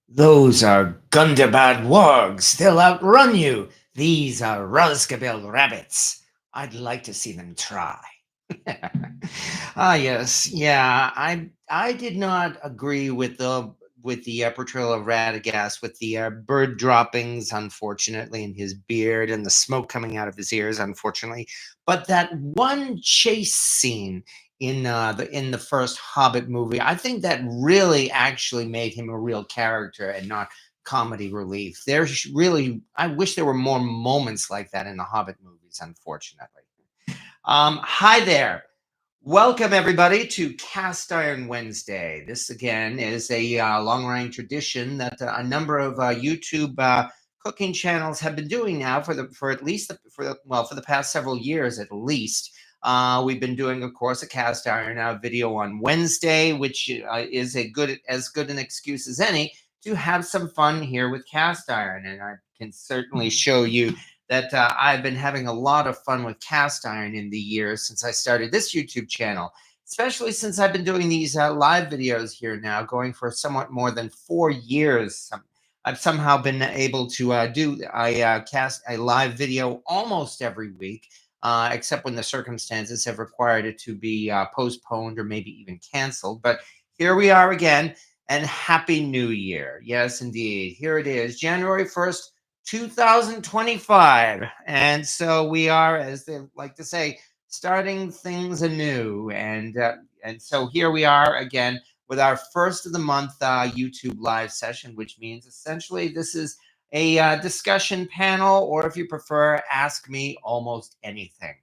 Those are Gundabad wargs. They'll outrun you. These are Ruzkabil rabbits. I'd like to see them try. Yes, yeah. I did not agree with the portrayal of Radagast with the bird droppings, unfortunately, in his beard and the smoke coming out of his ears, unfortunately. But that one chase scene in the first Hobbit movie, I think that really actually made him a real character and not comedy relief. There's really, I wish there were more moments like that in the Hobbit movies, unfortunately. Hi there. Welcome, everybody, to Cast Iron Wednesday. This, again, is a long-running tradition that a number of YouTube cooking channels have been doing now for at least for the past several years at least. We've been doing, of course, a cast iron video on Wednesday, which is as good an excuse as any to have some fun here with cast iron, and I can certainly show you that I've been having a lot of fun with cast iron in the years since I started this YouTube channel, especially since I've been doing these live videos here now, going for somewhat more than 4 years. I've somehow been able to do cast a live video almost every week, except when the circumstances have required it to be postponed or maybe even canceled. But here we are again, and Happy New Year. Yes, indeed. Here it is, January 1st, 2025. And so we are, as they like to say, starting things anew. And so here we are again with our first of the month YouTube live session, which means essentially this is a discussion panel, or if you prefer, ask me almost anything.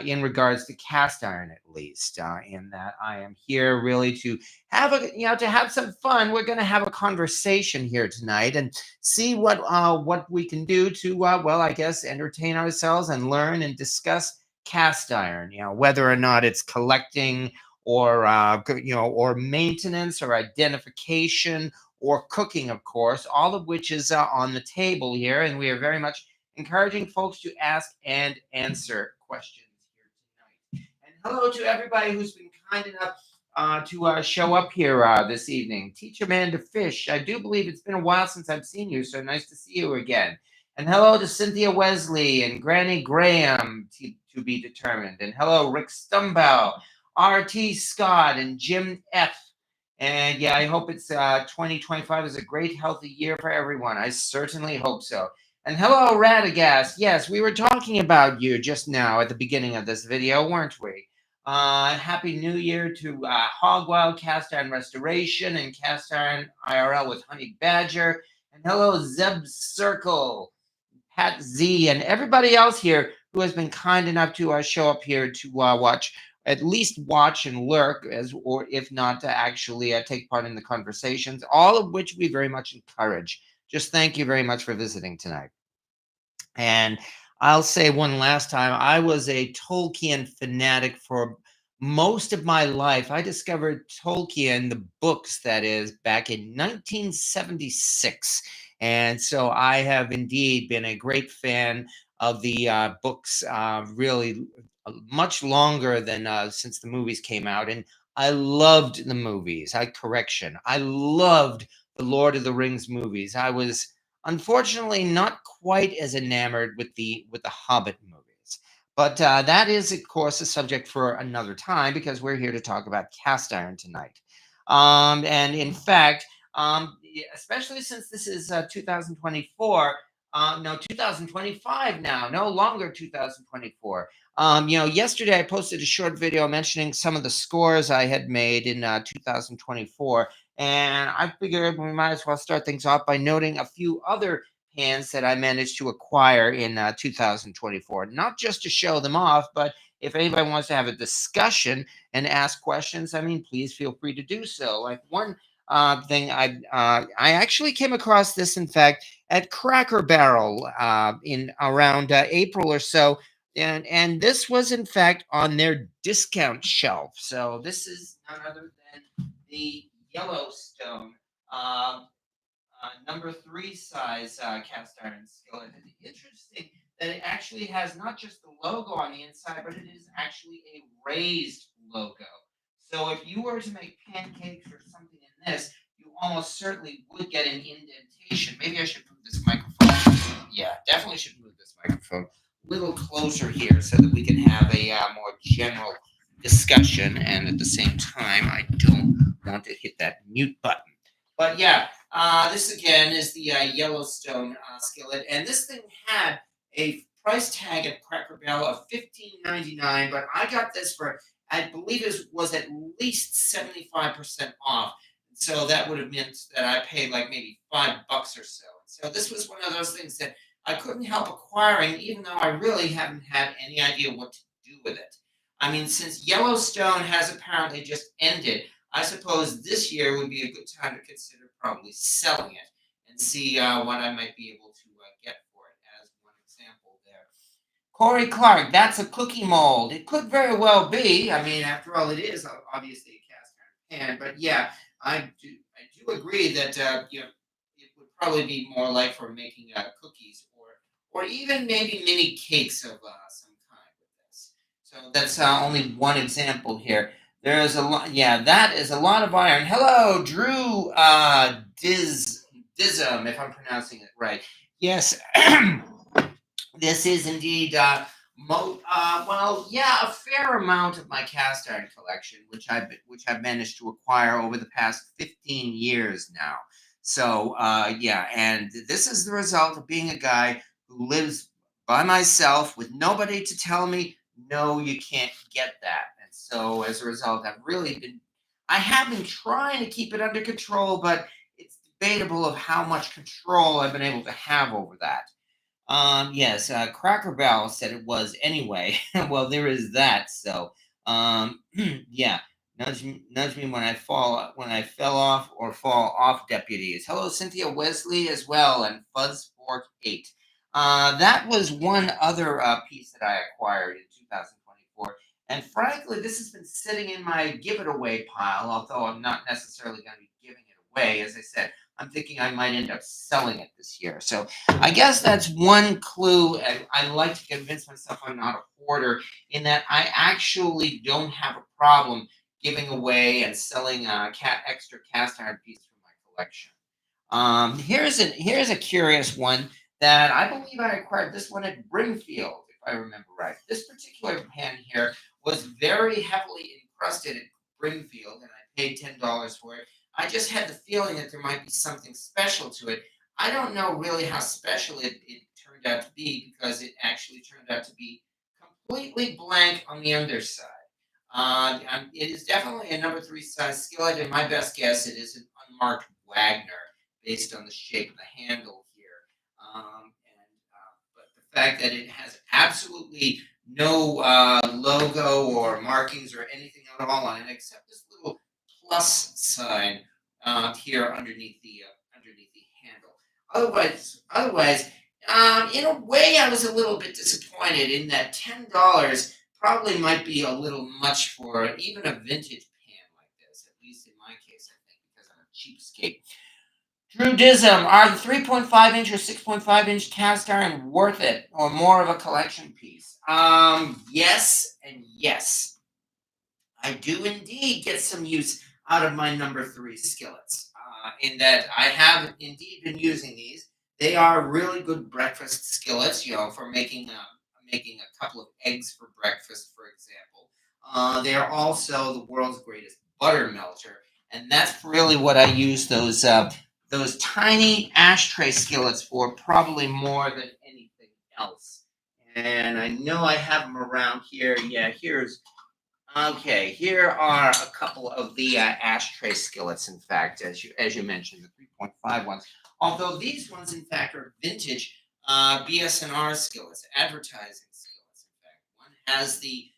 In regards to cast iron, at least, in that I am here really to have some fun. We're going to have a conversation here tonight and see what we can do to I guess entertain ourselves and learn and discuss cast iron. Whether or not it's collecting or or maintenance or identification or cooking, of course, all of which is on the table here, and we are very much encouraging folks to ask and answer questions here tonight. And hello to everybody who's been kind enough to show up here this evening. Teacher Man to Fish, I do believe it's been a while since I've seen you, so nice to see you again. And hello to Cynthia Wesley and Granny Graham, to be determined. And hello, Rick Stumbow, R.T. Scott, and Jim F. And yeah, I hope it's 2025 is a great, healthy year for everyone. I certainly hope so. And hello, Radagast. Yes, we were talking about you just now at the beginning of this video, weren't we? Happy New Year to Hogwild Cast Iron Restoration and Cast Iron IRL with Honey Badger. And hello, Zeb Circle, Pat Z, and everybody else here who has been kind enough to show up here to at least watch and lurk, or if not to actually take part in the conversations, all of which we very much encourage. Just thank you very much for visiting tonight. And I'll say one last time, I was a Tolkien fanatic for most of my life. I discovered Tolkien, the books, that is, back in 1976. And so I have indeed been a great fan of the books, really much longer than since the movies came out. And I loved the movies. I loved the Lord of the Rings movies. I was unfortunately not quite as enamored with the Hobbit movies. But that is, of course, a subject for another time because we're here to talk about cast iron tonight. And in fact, especially since this is 2024, no, 2025 now, no longer 2024. Yesterday I posted a short video mentioning some of the scores I had made in 2024. And I figured we might as well start things off by noting a few other pans that I managed to acquire in 2024. Not just to show them off, but if anybody wants to have a discussion and ask questions, I mean, please feel free to do so. Like one thing, I actually came across this, in fact, at Cracker Barrel in around April or so. And this was, in fact, on their discount shelf. So this is none other than the Yellowstone number 3 size cast iron skillet. And interesting that it actually has not just the logo on the inside, but it is actually a raised logo. So if you were to make pancakes or something in this, you almost certainly would get an indentation. Maybe I should move this microphone. Yeah, definitely should move this microphone a little closer here so that we can have a more general discussion. And at the same time, I don't want to hit that mute button. But yeah, this again is the Yellowstone skillet, and this thing had a price tag at Cracker Barrel of $15.99, but I got this for, I believe it was at least 75% off. So that would have meant that I paid like maybe $5 or so. So this was one of those things that I couldn't help acquiring, even though I really haven't had any idea what to do with it. I mean, since Yellowstone has apparently just ended, I suppose this year would be a good time to consider probably selling it and see what I might be able to get for it as one example there. Corey Clark, that's a cookie mold. It could very well be. I mean, after all, it is obviously a cast iron pan. But yeah, I do agree that it would probably be more like for making cookies or even maybe mini cakes of some kind with this. So that's only one example here. There is a lot. Yeah, that is a lot of iron. Hello, Drew Dism, if I'm pronouncing it right. Yes. This is indeed, well, yeah, a fair amount of my cast iron collection, which I've managed to acquire over the past 15 years now. So, yeah, and this is the result of being a guy who lives by myself with nobody to tell me, no, you can't get that. And so, as a result, I have been trying to keep it under control, but it's debatable of how much control I've been able to have over that. Yes, Cracker Barrel said it was anyway. Well, there is that. So, yeah, nudge me when I fell off or fall off deputies. Hello, Cynthia Wesley as well, and Fuzzfork8. That was one other piece that I acquired in 2024. And frankly, this has been sitting in my give it away pile, although I'm not necessarily going to be giving it away. As I said, I'm thinking I might end up selling it this year. So I guess that's one clue. I like to convince myself I'm not a hoarder in that I actually don't have a problem giving away and selling extra cast iron pieces from my collection. Here's a curious one that I believe I acquired this one at Brimfield, if I remember right. This particular pan here was very heavily encrusted at Brimfield, and I paid $10 for it. I just had the feeling that there might be something special to it. I don't know really how special it turned out to be because it actually turned out to be completely blank on the underside. It is definitely a number 3 size skillet, and my best guess it is an unmarked Wagner based on the shape of the handle here. But the fact that it has absolutely no logo or markings or anything at all on it except this little plus sign here underneath the handle. Otherwise, in a way, I was a little bit disappointed in that $10 probably might be a little much for even a vintage pan like this. At least in my case, I think, because I'm a cheapskate. Drew Dism, are the 3.5 inch or 6.5 inch cast iron worth it, or more of a collection piece? Yes and yes. I do indeed get some use out of my number 3 skillets. In that I have indeed been using these. They are really good breakfast skillets, for making a couple of eggs for breakfast, for example. They are also the world's greatest butter melter, and that's really what I use those tiny ashtray skillets for, probably more than anything else. And I know I have them around here. Yeah, okay, here are a couple of the ashtray skillets, in fact, as you mentioned, the 3.5 ones. Although these ones, in fact, are vintage BSNR skillets, advertising skillets, in fact. One has the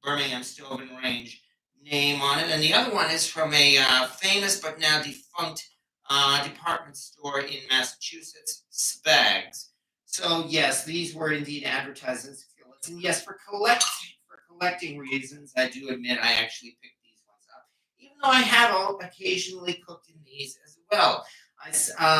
Birmingham Stove and Range name on it, and the other one is from a famous but now defunct department store in Massachusetts, Spags. So, yes, these were indeed advertising skillets. And yes, for collecting reasons, I do admit I actually picked these ones up, even though I have occasionally cooked in these as well.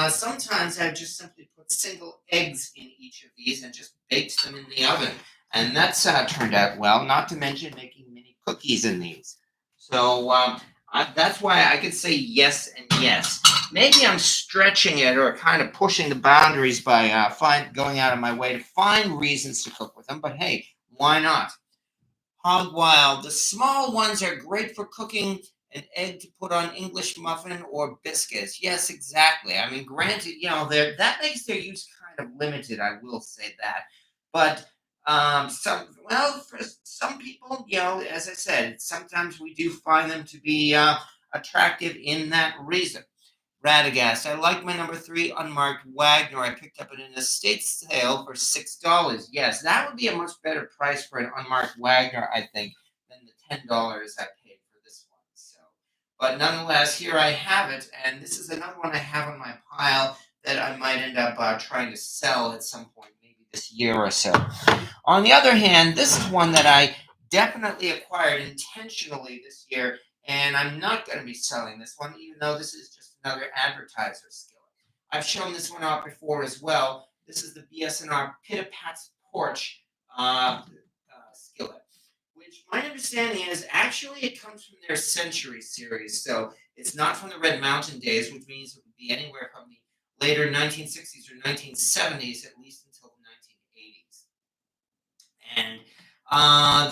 Sometimes I've just simply put single eggs in each of these and just baked them in the oven. And that's turned out well, not to mention making mini cookies in these. So That's why I could say yes and yes. Maybe I'm stretching it or kind of pushing the boundaries by going out of my way to find reasons to cook with them. But hey, why not? Hog Wild. The small ones are great for cooking an egg to put on English muffin or biscuits. Yes, exactly. I mean, granted, that makes their use kind of limited. I will say that, but for some people, as I said, sometimes we do find them to be attractive in that reason. Radagast. I like my number three unmarked Wagner. I picked up at an estate sale for $6. Yes, that would be a much better price for an unmarked Wagner, I think, than the $10 I paid for this one. So, but nonetheless, here I have it, and this is another one I have on my pile that I might end up trying to sell at some point, maybe this year or so. On the other hand, this is one that I definitely acquired intentionally this year, and I'm not going to be selling this one, even though this is just another advertiser skillet. I've shown this one out before as well. This is the BSNR Pit-a-Pat's Porch skillet, which my understanding is actually it comes from their Century series. So it's not from the Red Mountain days, which means it would be anywhere from the later 1960s or 1970s, at least until the 1980s. And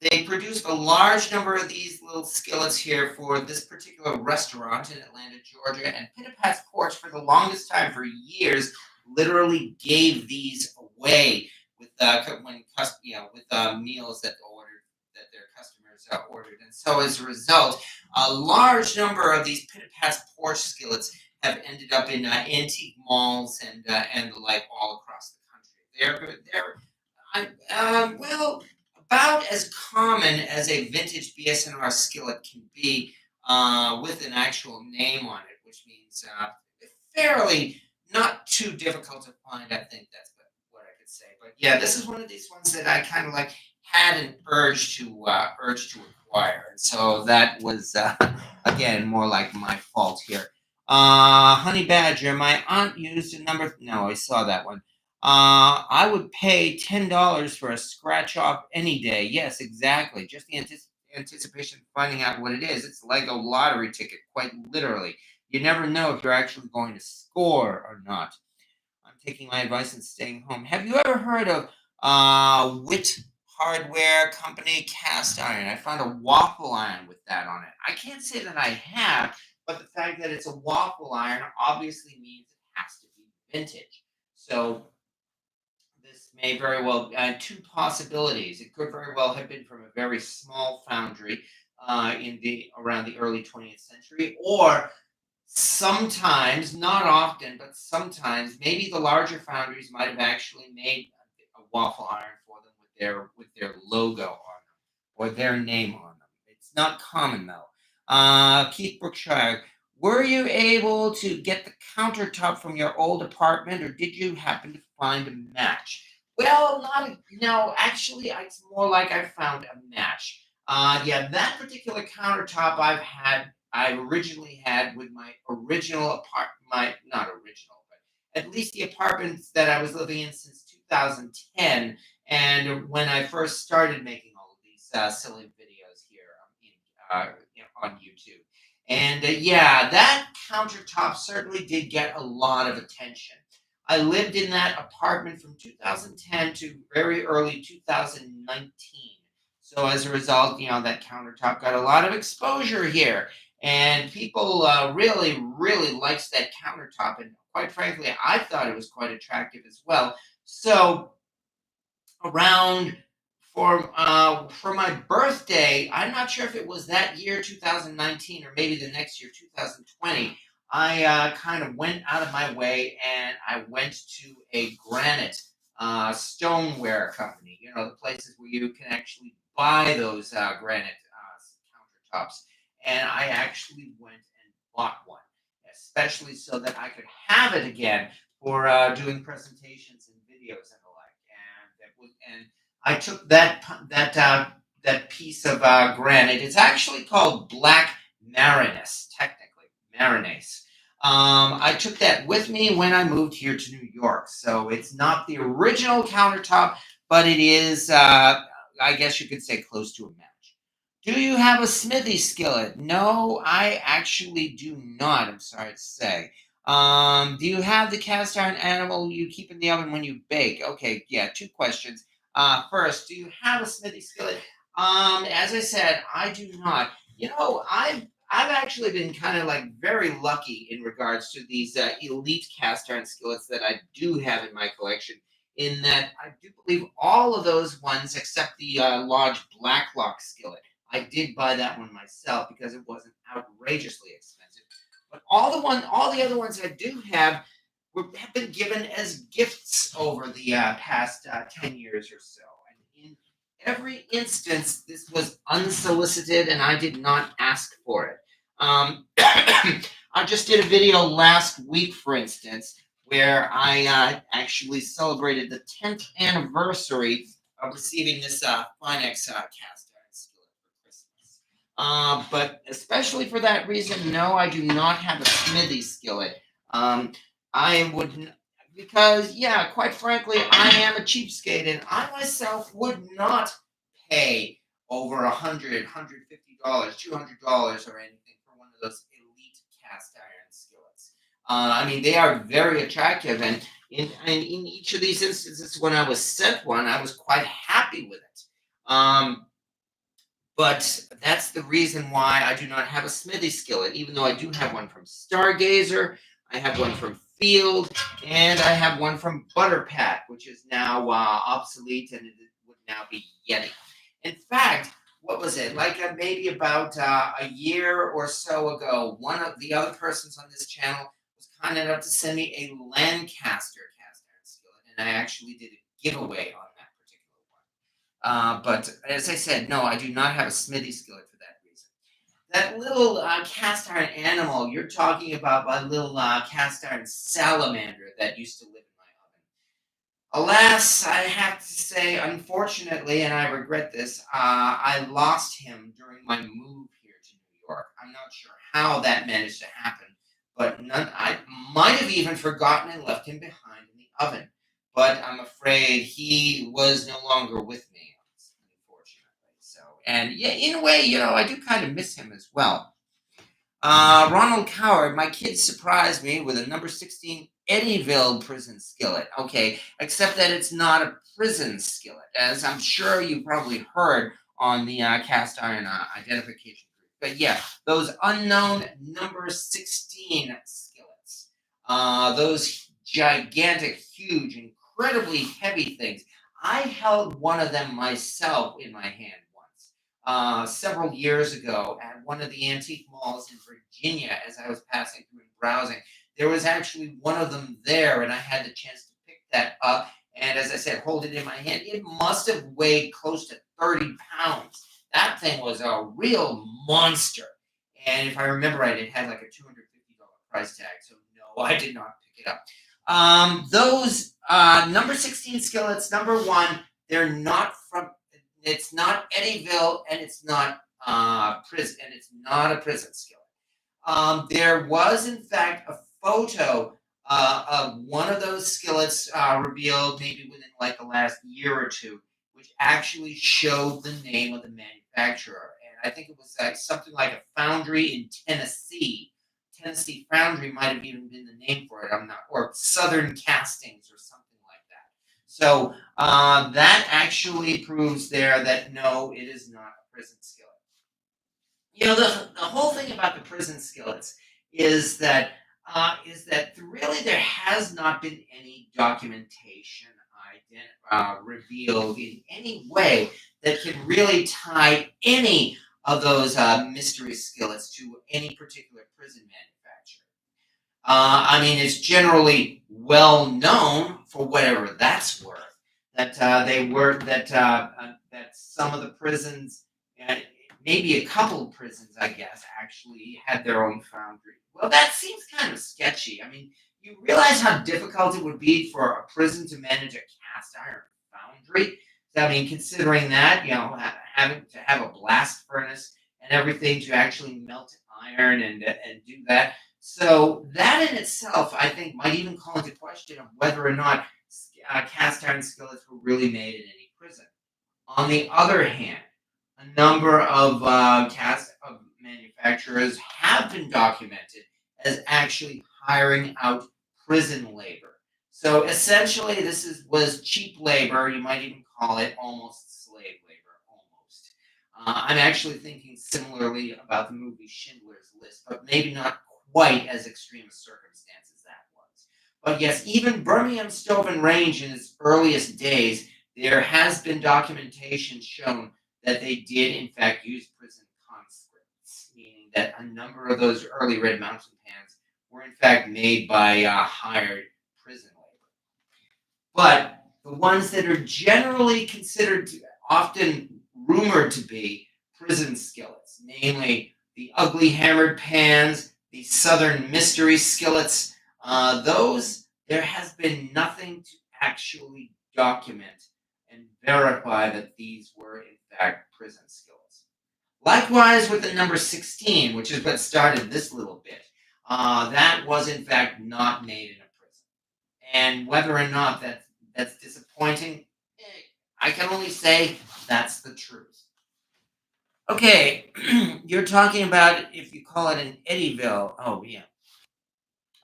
they produced a large number of these little skillets here for this particular restaurant in Atlanta, Georgia. And Pit-a-Pat's Porch, for the longest time, for years, literally gave these away with meals that their customers ordered. And so as a result, a large number of these Pit-a-Pat's Porch skillets have ended up in antique malls and the like all across the country. Well, about as common as a vintage BSNR skillet can be with an actual name on it, which means fairly not too difficult to find. I think that's what I could say. But yeah, this is one of these ones that I kind of like had an urge to acquire, and so that was again more like my fault here. Honey Badger, my aunt used a number. No, I saw that one. I would pay $10 for a scratch off any day. Yes, exactly. Just the anticipation of finding out what it is. It's like a lottery ticket, quite literally. You never know if you're actually going to score or not. I'm taking my advice and staying home. Have you ever heard of Wit Hardware Company cast iron? I found a waffle iron with that on it. I can't say that I have, but the fact that it's a waffle iron obviously means it has to be vintage. So this may very well two possibilities. It could very well have been from a very small foundry in the around the early 20th century, or sometimes, not often, but sometimes, maybe the larger foundries might have actually made a waffle iron for them with their logo on them or their name on them. It's not common though. Keith Brookshire, were you able to get the countertop from your old apartment, or did you happen to find a match? Well, not a, no. Actually, it's more like I found a match. Yeah, that particular countertop I originally had with my original apartment, my not original, but at least the apartments that I was living in since 2010, and when I first started making all of these silly videos here on YouTube. And yeah, that countertop certainly did get a lot of attention. I lived in that apartment from 2010 to very early 2019. So as a result, that countertop got a lot of exposure here, and people really, really liked that countertop. And quite frankly, I thought it was quite attractive as well. So around for my birthday, I'm not sure if it was that year 2019 or maybe the next year 2020. I kind of went out of my way and I went to a granite stoneware company. The places where you can actually buy those granite countertops. And I actually went and bought one, especially so that I could have it again for doing presentations and videos and the like. And I took that piece of granite. It's actually called black Marinus, technically Marinase. I took that with me when I moved here to New York. So it's not the original countertop, but it is, I guess you could say, close to a match. Do you have a Smithy skillet? No, I actually do not. I'm sorry to say. Do you have the cast iron animal you keep in the oven when you bake? Okay, yeah, two questions. First, do you have a Smithy skillet? As I said, I do not. I've actually been kind of like very lucky in regards to these elite cast iron skillets that I do have in my collection. In that, I do believe all of those ones, except the large Blacklock skillet. I did buy that one myself because it wasn't outrageously expensive. But all the other ones I do have been given as gifts over the past 10 years or so. And in every instance, this was unsolicited, and I did not ask for it. I just did a video last week, for instance, where I actually celebrated the 10th anniversary of receiving this Finex cast iron skillet for Christmas. But especially for that reason, no, I do not have a Smithy skillet. Um, I would, because, yeah, quite frankly, I am a cheapskate, and I myself would not pay over $100, $200 or anything for one of those elite cast iron skillets. I mean, they are very attractive, and in each of these instances, when I was sent one, I was quite happy with it. But that's the reason why I do not have a Smithy skillet, even though I do have one from Stargazer, I have one from Field, and I have one from Butter Pat, which is now obsolete and it would now be Yeti. In fact, what was it? Like maybe about a year or so ago, one of the other persons on this channel was kind enough to send me a Lancaster cast iron skillet, and I actually did a giveaway on that particular one. But as I said, no, I do not have a Smithy skillet for that reason. That little cast iron animal you're talking about, my little cast iron salamander that used to live in my oven. Alas, I have to say, unfortunately, and I regret this, I lost him during my move here to New York. I'm not sure how that managed to happen, but I might have even forgotten and left him behind in the oven. But I'm afraid he was no longer with me, unfortunately. So, and yeah, in a way, I do kind of miss him as well. Ronald Coward, my kids surprised me with a number 16 Eddyville prison skillet. Okay, except that it's not a prison skillet, as I'm sure you probably heard on the cast iron identification group. But yeah, those unknown number 16 skillets, those gigantic, huge, incredibly heavy things. I held one of them myself in my hand several years ago at one of the antique malls in Virginia as I was passing through and browsing. There was actually one of them there, and I had the chance to pick that up. And as I said, hold it in my hand. It must have weighed close to 30 pounds. That thing was a real monster. And if I remember right, it had like a $250 price tag. So, no, I did not pick it up. Those number 16 skillets, number one, they're not from it's not Eddyville, and it's not prison, and it's not a prison skillet. There was, in fact, a photo of one of those skillets revealed maybe within like the last year or two, which actually showed the name of the manufacturer, and I think it was like something like a foundry in Tennessee. Tennessee Foundry might have even been the name for it. I'm not, or Southern Castings or something like that. So that actually proves there that no, it is not a prison skillet. The whole thing about the prison skillets is that really there has not been any documentation revealed in any way that can really tie any of those mystery skillets to any particular prison manufacturer. I mean, it's generally well known for whatever that's worth that that some of the prisons, uh, maybe a couple of prisons, I guess, actually had their own foundry. Well, that seems kind of sketchy. I mean, you realize how difficult it would be for a prison to manage a cast iron foundry. So, I mean, considering that, having to have a blast furnace and everything to actually melt iron and do that. So that in itself, I think, might even call into question of whether or not cast iron skillets were really made in any prison. On the other hand, a number of cast of manufacturers have been documented as actually hiring out prison labor. So essentially, was cheap labor. You might even call it almost slave labor, almost. I'm actually thinking similarly about the movie Schindler's List, but maybe not quite as extreme a circumstance as that was. But yes, even Birmingham Stove and Range in its earliest days, there has been documentation shown that they did in fact use prison conscripts, meaning that a number of those early Red Mountain pans were in fact made by hired prison labor. But the ones that are generally considered often rumored to be prison skillets, namely the ugly hammered pans, the southern mystery skillets, those there has been nothing to actually document and verify that these were in fact prison skillets. Likewise with the number 16, which is what started this little bit, that was in fact not made in a prison. And whether or not that's disappointing, I can only say that's the truth. Okay, you're talking about if you call it an Eddyville. Oh yeah,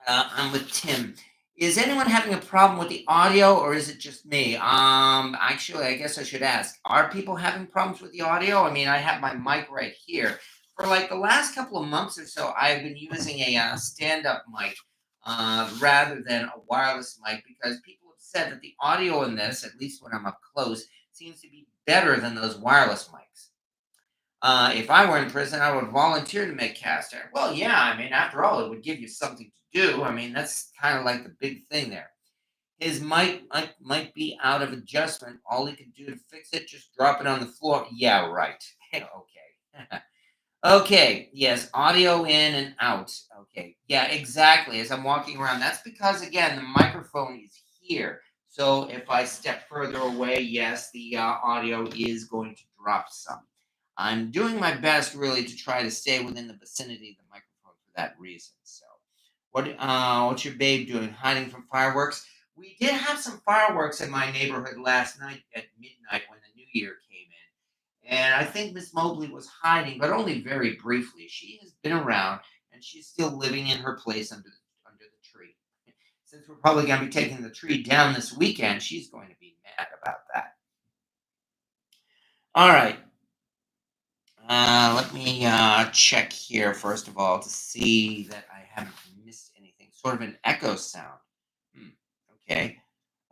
I'm with Tim. Is anyone having a problem with the audio, or is it just me? Actually, I guess I should ask: are people having problems with the audio? I mean, I have my mic right here. For like the last couple of months or so, I've been using a stand-up mic rather than a wireless mic because people have said that the audio in this, at least when I'm up close, seems to be better than those wireless mics. If I were in prison, I would volunteer to make cast iron. Well, yeah, I mean, after all, it would give you something to do. I mean, that's kind of like the big thing there. His might be out of adjustment. All he could do to fix it, just drop it on the floor. Yeah, right. Okay. Okay, yes, audio in and out. Okay, yeah, exactly. As I'm walking around, that's because, again, the microphone is here. So if I step further away, yes, the audio is going to drop some. I'm doing my best really to try to stay within the vicinity of the microphone for that reason. So, what's your babe doing? Hiding from fireworks? We did have some fireworks in my neighborhood last night at midnight when the new year came in. And I think Miss Mobley was hiding, but only very briefly. She has been around and she's still living in her place under the tree. Since we're probably going to be taking the tree down this weekend, she's going to be mad about that. All right. Let me check here first of all to see that I haven't missed anything. Sort of an echo sound. Okay.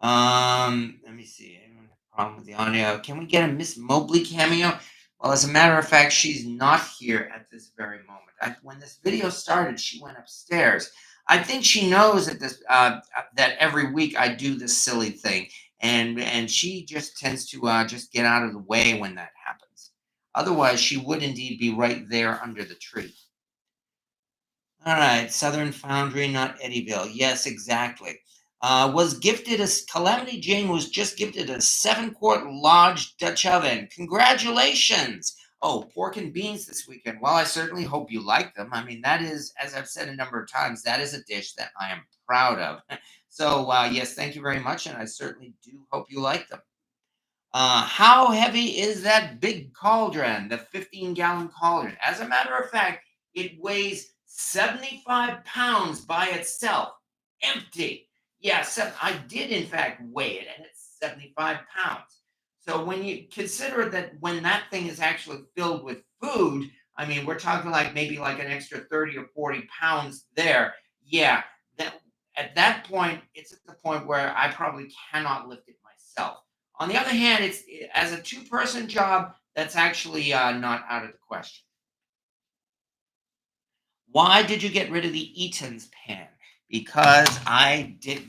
Let me see. Anyone have a problem with the audio? Can we get a Miss Mobley cameo? Well, as a matter of fact, she's not here at this very moment. When this video started, she went upstairs. I think she knows that every week I do this silly thing, and she just tends to just get out of the way when that happens. Otherwise, she would indeed be right there under the tree. All right, Southern Foundry, not Eddyville. Yes, exactly. Was gifted a Calamity Jane was just gifted a 7-quart large Dutch oven. Congratulations! Oh, pork and beans this weekend. Well, I certainly hope you like them. I mean, that is, as I've said a number of times, that is a dish that I am proud of. So, yes, thank you very much, and I certainly do hope you like them. How heavy is that big cauldron, the 15-gallon cauldron? As a matter of fact, it weighs 75 pounds by itself, empty. Yes, I did in fact weigh it, and it's 75 pounds. So when you consider that when that thing is actually filled with food, I mean, we're talking like maybe like an extra 30 or 40 pounds there. Yeah, that at that point, it's at the point where I probably cannot lift it myself. On the other hand, it's as a two-person job, that's actually not out of the question. Why did you get rid of the Eaton's pan? Because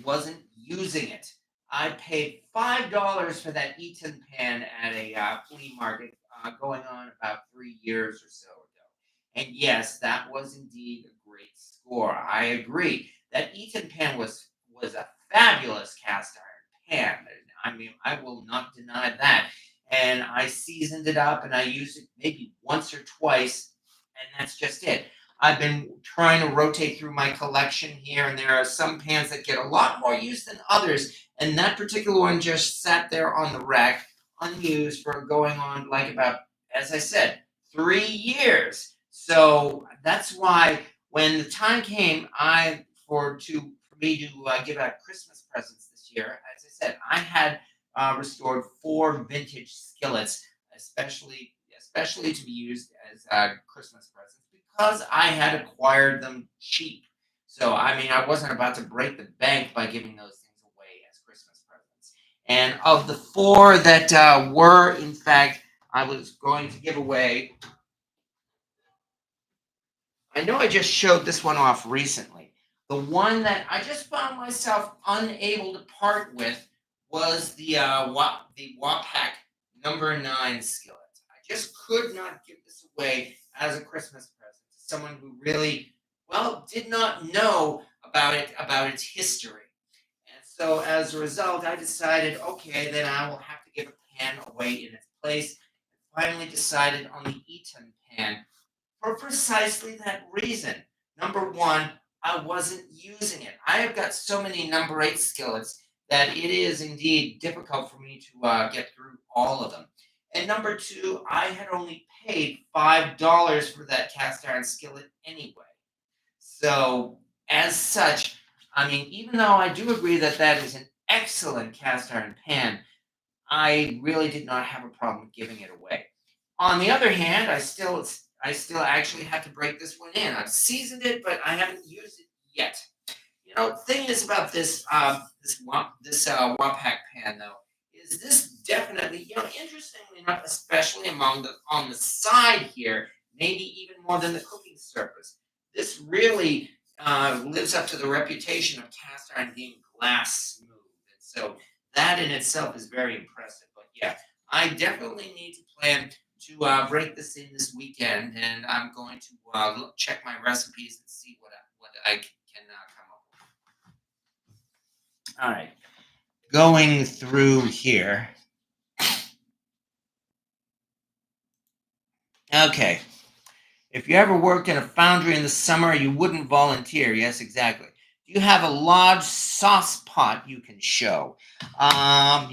wasn't using it. I paid $5 for that Eaton pan at a flea market going on about 3 years or so ago. And yes, that was indeed a great score. I agree. That Eaton pan was a fabulous cast iron pan. I mean, I will not deny that. And I seasoned it up and I used it maybe once or twice, and that's just it. I've been trying to rotate through my collection here, and there are some pans that get a lot more use than others. And that particular one just sat there on the rack, unused for going on like about as I said, 3 years. So that's why when the time came, for me to give out Christmas presents this year, as I said, I had restored 4 vintage skillets, especially to be used as Christmas presents because I had acquired them cheap. So I mean, I wasn't about to break the bank by giving those things away as Christmas presents. And of the 4 that were in fact I was going to give away. I know I just showed this one off recently. The one that I just found myself unable to part with was the Wapak #9 skillet. I just could not give this away as a Christmas present to someone who really, well, did not know about its history. And so as a result, I decided, okay, then I will have to give a pan away in its place. Finally decided on the Eton pan for precisely that reason. Number one, I wasn't using it. I have got so many #8 skillets that it is indeed difficult for me to get through all of them. And number two, I had only paid $5 for that cast iron skillet anyway. So, as such, I mean, even though I do agree that that is an excellent cast iron pan, I really did not have a problem giving it away. On the other hand, I still actually have to break this one in. I've seasoned it, but I haven't used it yet. You know, the thing is about this Wapak pan though, is this definitely, interestingly enough, especially among the on the side here, maybe even more than the cooking surface. This really lives up to the reputation of cast iron being glass smooth, and so that in itself is very impressive. But yeah, I definitely need to plan to break this in this weekend, and I'm going to check my recipes and see what I can come up with. All right, going through here. Okay, if you ever worked in a foundry in the summer, you wouldn't volunteer. Yes, exactly. Do you have a large sauce pot you can show? I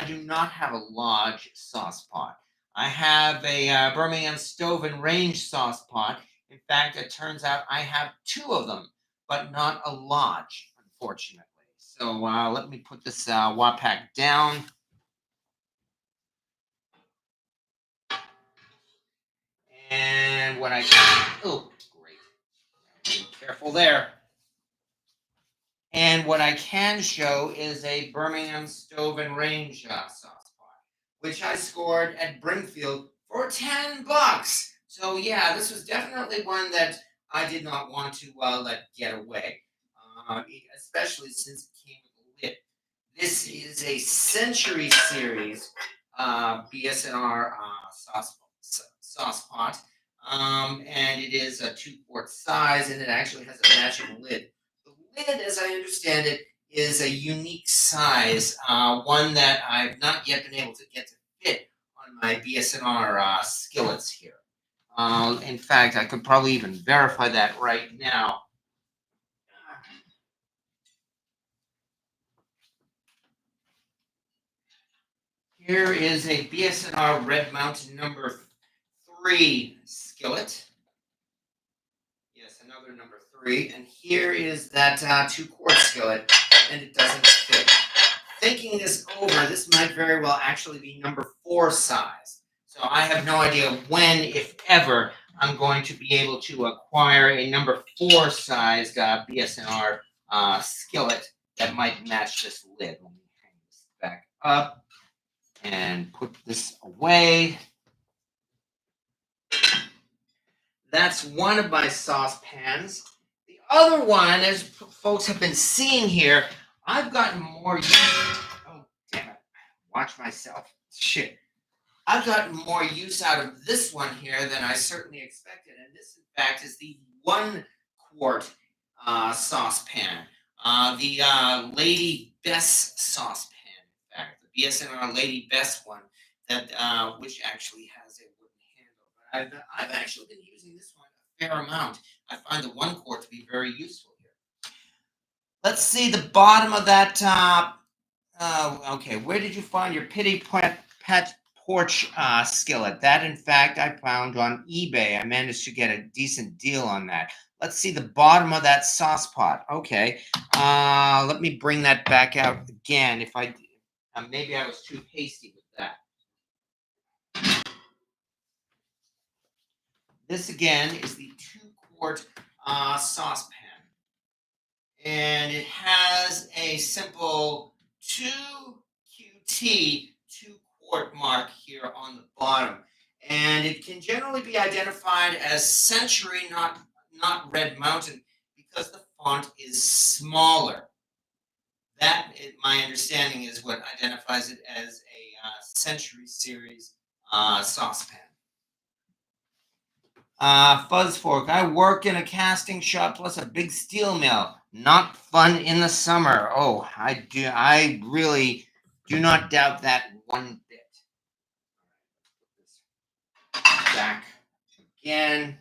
do not have a large sauce pot. I have a Birmingham stove and range sauce pot. In fact, it turns out I have 2 of them, but not a large, unfortunately. So let me put this Wapak down. And what I oh great, be careful there. And what I can show is a Birmingham stove and range sauce pot, which I scored at Brimfield for $10. So yeah, this was definitely one that I did not want to let get away, especially since it came with a lid. This is a Century Series BSNR sauce pot, and it is a 2-quart size, and it actually has a matching lid. The lid, as I understand it, is a unique size, one that I've not yet been able to get to fit on my BSNR skillets here. In fact, I could probably even verify that right now. Here is a BSNR Red Mountain #3 skillet. Yes, another #3. And here is that 2-quart skillet, and it doesn't fit. Thinking this over, this might very well actually be #4 size. So I have no idea when, if ever, I'm going to be able to acquire a #4 sized BSNR skillet that might match this lid. Let me hang this back up and put this away. That's one of my saucepans. The other one, as folks have been seeing here, I've gotten more use. Oh, damn it. Watch myself. Shit. I've gotten more use out of this one here than I certainly expected. And this, in fact, is the 1-quart saucepan. The Lady Bess saucepan, in fact, the BSNR Lady Bess one, that which actually has a wooden handle. But I've actually been using this one a fair amount. I find the 1-quart to be very useful here. Let's see the bottom of that. Okay, where did you find your pity pet porch skillet. That, in fact, I found on eBay. I managed to get a decent deal on that. Let's see the bottom of that sauce pot. Okay. Let me bring that back out again. If I maybe I was too hasty with that. This again is the 2-quart saucepan, and it has a simple 2QT 2-quart mark here on the bottom, and it can generally be identified as Century, not Red Mountain, because the font is smaller. That, my understanding, is what identifies it as a Century series saucepan. Fuzz fork. I work in a casting shop plus a big steel mill. Not fun in the summer. Oh, I do. I really do not doubt that one bit. Back again.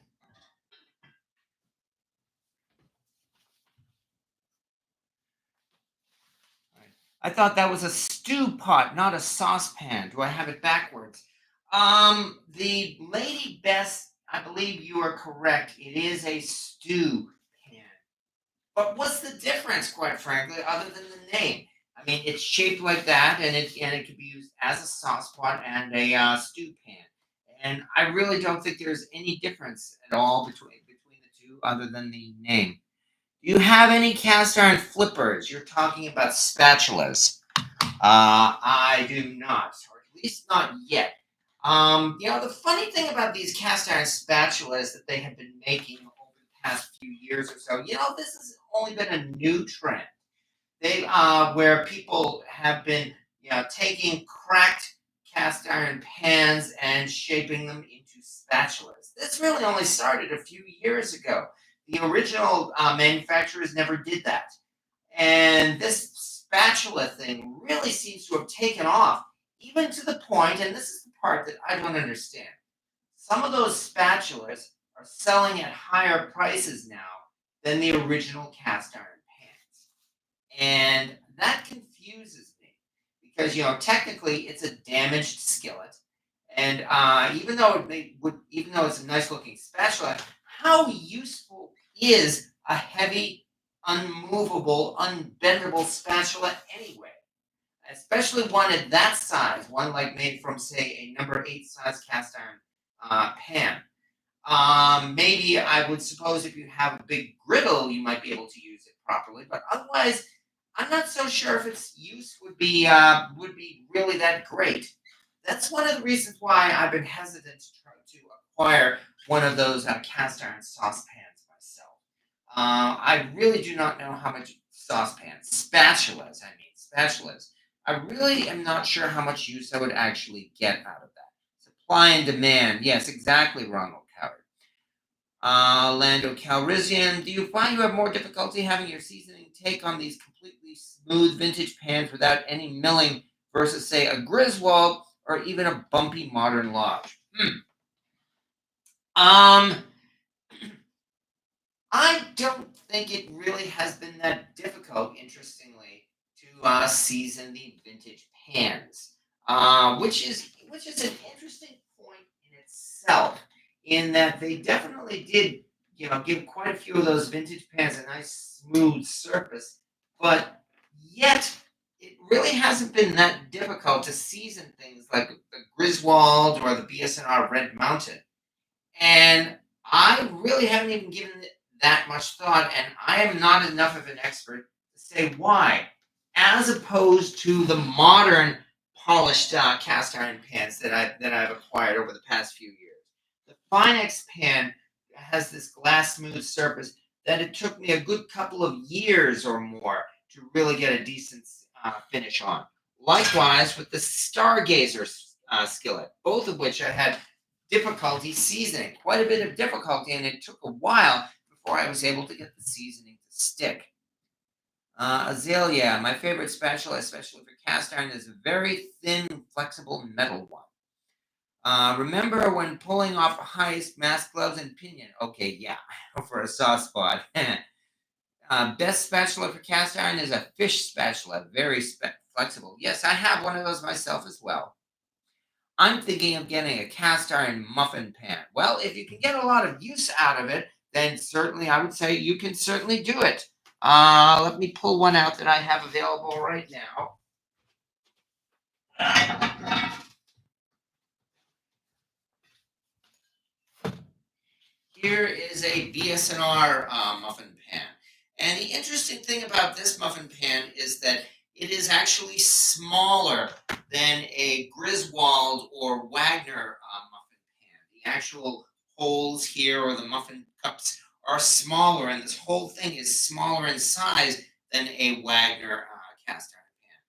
I thought that was a stew pot, not a saucepan. Do I have it backwards? The Lady Bess, I believe you are correct. It is a stew pan. But what's the difference, quite frankly, other than the name? I mean, it's shaped like that, and it can be used as a sauce pot and a stew pan. And I really don't think there's any difference at all between the two, other than the name. Do you have any cast iron flippers? You're talking about spatulas. I do not, or at least not yet. The funny thing about these cast iron spatulas that they have been making over the past few years or so, this has only been a new trend. They where people have been, taking cracked cast iron pans and shaping them into spatulas. This really only started a few years ago. The original manufacturers never did that. And this spatula thing really seems to have taken off, even to the point, and this is the part that I don't understand. Some of those spatulas are selling at higher prices now than the original cast iron pans. And that confuses me because, technically it's a damaged skillet. And even though it's a nice looking spatula, how useful is a heavy, unmovable, unbendable spatula anyway? Especially one at that size, one like made from, say, a number 8 size cast iron pan. Maybe I would suppose if you have a big griddle, you might be able to use it properly. But otherwise, I'm not so sure if its use would be really that great. That's one of the reasons why I've been hesitant to try to acquire one of those cast iron saucepans myself. I really do not know how much spatulas. I really am not sure how much use I would actually get out of that. Supply and demand. Yes, exactly, Ronald Coward. Lando Calrissian, do you find you have more difficulty having your seasoning take on these completely smooth vintage pans without any milling versus, say, a Griswold or even a bumpy modern lodge? Um, I don't think it really has been that difficult, interestingly, to season the vintage pans, which is an interesting point in itself, in that they definitely did, give quite a few of those vintage pans a nice smooth surface, but yet it really hasn't been that difficult to season things like the Griswold or the BSNR Red Mountain. And I really haven't even given it that much thought, and I am not enough of an expert to say why, as opposed to the modern polished cast iron pans that I've acquired over the past few years. The Finex pan has this glass smooth surface that it took me a good couple of years or more to really get a decent finish on. Likewise with the Stargazer skillet, both of which I had difficulty seasoning, quite a bit of difficulty, and it took a while before I was able to get the seasoning to stick. Azalea, my favorite spatula, especially for cast iron, is a very thin, flexible metal one. Remember when pulling off highest mask gloves and pinion? Okay, yeah, for a soft spot. Best spatula for cast iron is a fish spatula, very flexible. Yes, I have one of those myself as well. I'm thinking of getting a cast iron muffin pan. Well, if you can get a lot of use out of it, then certainly I would say you can certainly do it. Let me pull one out that I have available right now. Here is a BSNR muffin pan. And the interesting thing about this muffin pan is that it is actually smaller than a Griswold or Wagner muffin pan. The actual holes here or the muffin cups are smaller, and this whole thing is smaller in size than a Wagner cast iron pan.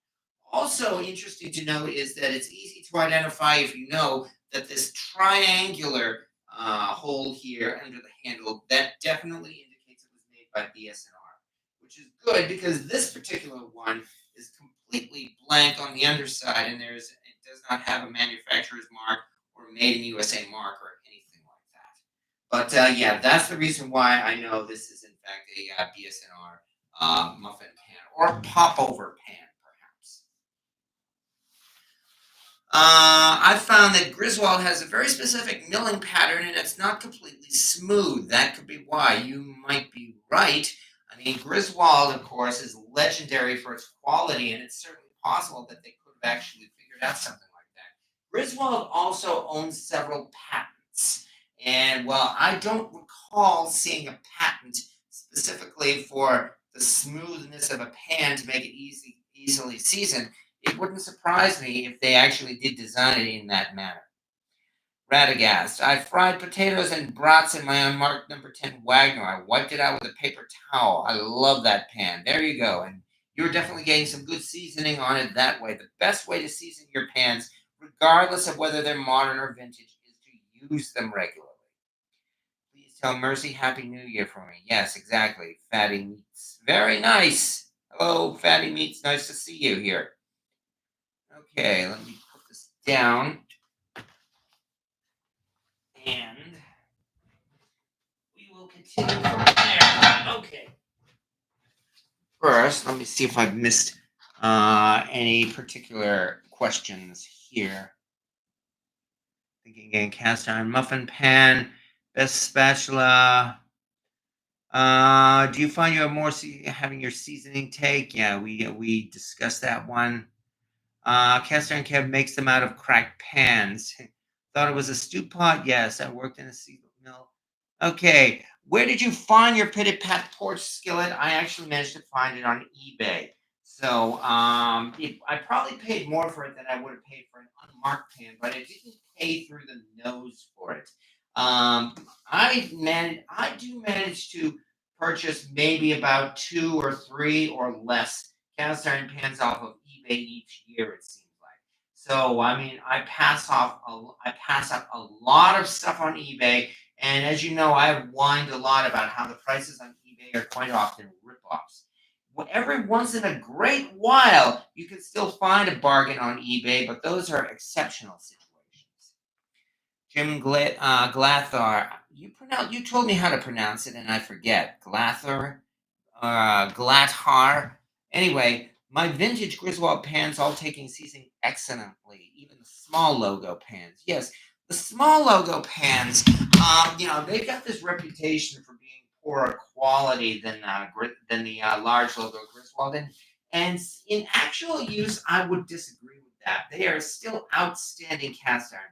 Also interesting to note is that it's easy to identify if you know that this triangular hole here under the handle, that definitely indicates it was made by BSNR, which is good because this particular one is completely blank on the underside, and it does not have a manufacturer's mark or made in USA mark or anything like that. But yeah, that's the reason why I know this is in fact a BSNR muffin pan or popover pan, perhaps. I found that Griswold has a very specific milling pattern and it's not completely smooth. That could be why. You might be right. I mean, Griswold, of course, is legendary for its quality, and it's certainly possible that they could have actually figured out something like that. Griswold also owns several patents. And while I don't recall seeing a patent specifically for the smoothness of a pan to make it easily seasoned, it wouldn't surprise me if they actually did design it in that manner. Radagast. I fried potatoes and brats in my unmarked number 10 Wagner. I wiped it out with a paper towel. I love that pan. There you go. And you're definitely getting some good seasoning on it that way. The best way to season your pans, regardless of whether they're modern or vintage, is to use them regularly. Please tell Mercy Happy New Year for me. Yes, exactly. Fatty Meats. Very nice. Hello, Fatty Meats. Nice to see you here. Okay, let me put this down. And we will continue from there. Okay. First, let me see if I've missed any particular questions here. Thinking again, cast iron muffin pan, best spatula. Do you find you have more having your seasoning take? Yeah, we discussed that one. Cast iron Kev makes them out of cracked pans. Thought it was a stew pot? Yes, I worked in a steel mill. Okay, where did you find your pitted pat porch skillet? I actually managed to find it on eBay. So I probably paid more for it than I would have paid for an unmarked pan, but I didn't pay through the nose for it. I do manage to purchase maybe about 2 or 3 or less cast iron pans off of eBay each year. It seems like. So I mean, I pass up a lot of stuff on eBay, and as you know, I have whined a lot about how the prices on eBay are quite often ripoffs. Every once in a great while, you can still find a bargain on eBay, but those are exceptional situations. Jim Glathar, you told me how to pronounce it, and I forget. Glathar, Glathar. Anyway, my vintage Griswold pans all taking seasoning excellently, even the small logo pans. Yes, the small logo pans, they've got this reputation for being poorer quality than the large logo Griswold. And in actual use, I would disagree with that. They are still outstanding cast iron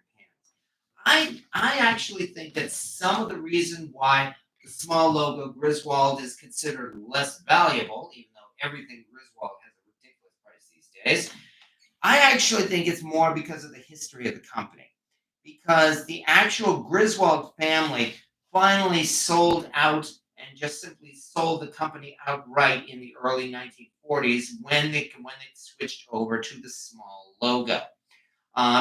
pans. I actually think that some of the reason why the small logo Griswold is considered less valuable, even though everything Griswold has a ridiculous price these days. I actually think it's more because of the history of the company. Because the actual Griswold family finally sold out and just simply sold the company outright in the early 1940s when they switched over to the small logo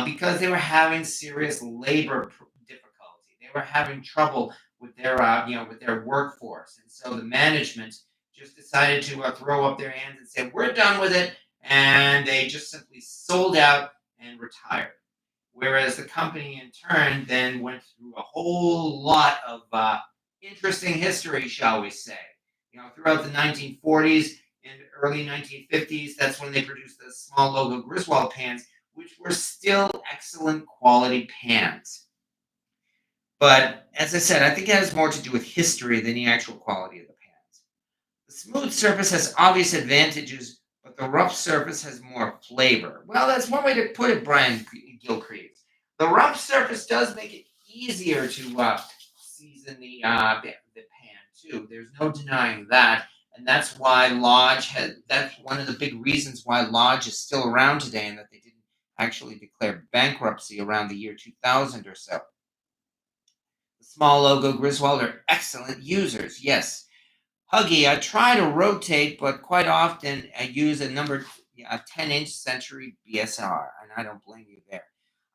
because they were having serious labor difficulty. They were having trouble with their workforce, and so the management just decided to throw up their hands and say, "We're done with it," and they just simply sold out and retired. Whereas the company, in turn, then went through a whole lot of interesting history, shall we say? Throughout the 1940s and early 1950s, that's when they produced the small logo Griswold pans, which were still excellent quality pans. But as I said, I think it has more to do with history than the actual quality of the pans. The smooth surface has obvious advantages, but the rough surface has more flavor. Well, that's one way to put it, Brian Gilcrease. The rough surface does make it easier to season the pan too. There's no denying that, and that's why Lodge has. That's one of the big reasons why Lodge is still around today, and that they didn't actually declare bankruptcy around the year 2000 or so. The small logo Griswold are excellent users. Yes, Huggy, I try to rotate, but quite often I use a 10-inch Century BSNR, and I don't blame you there.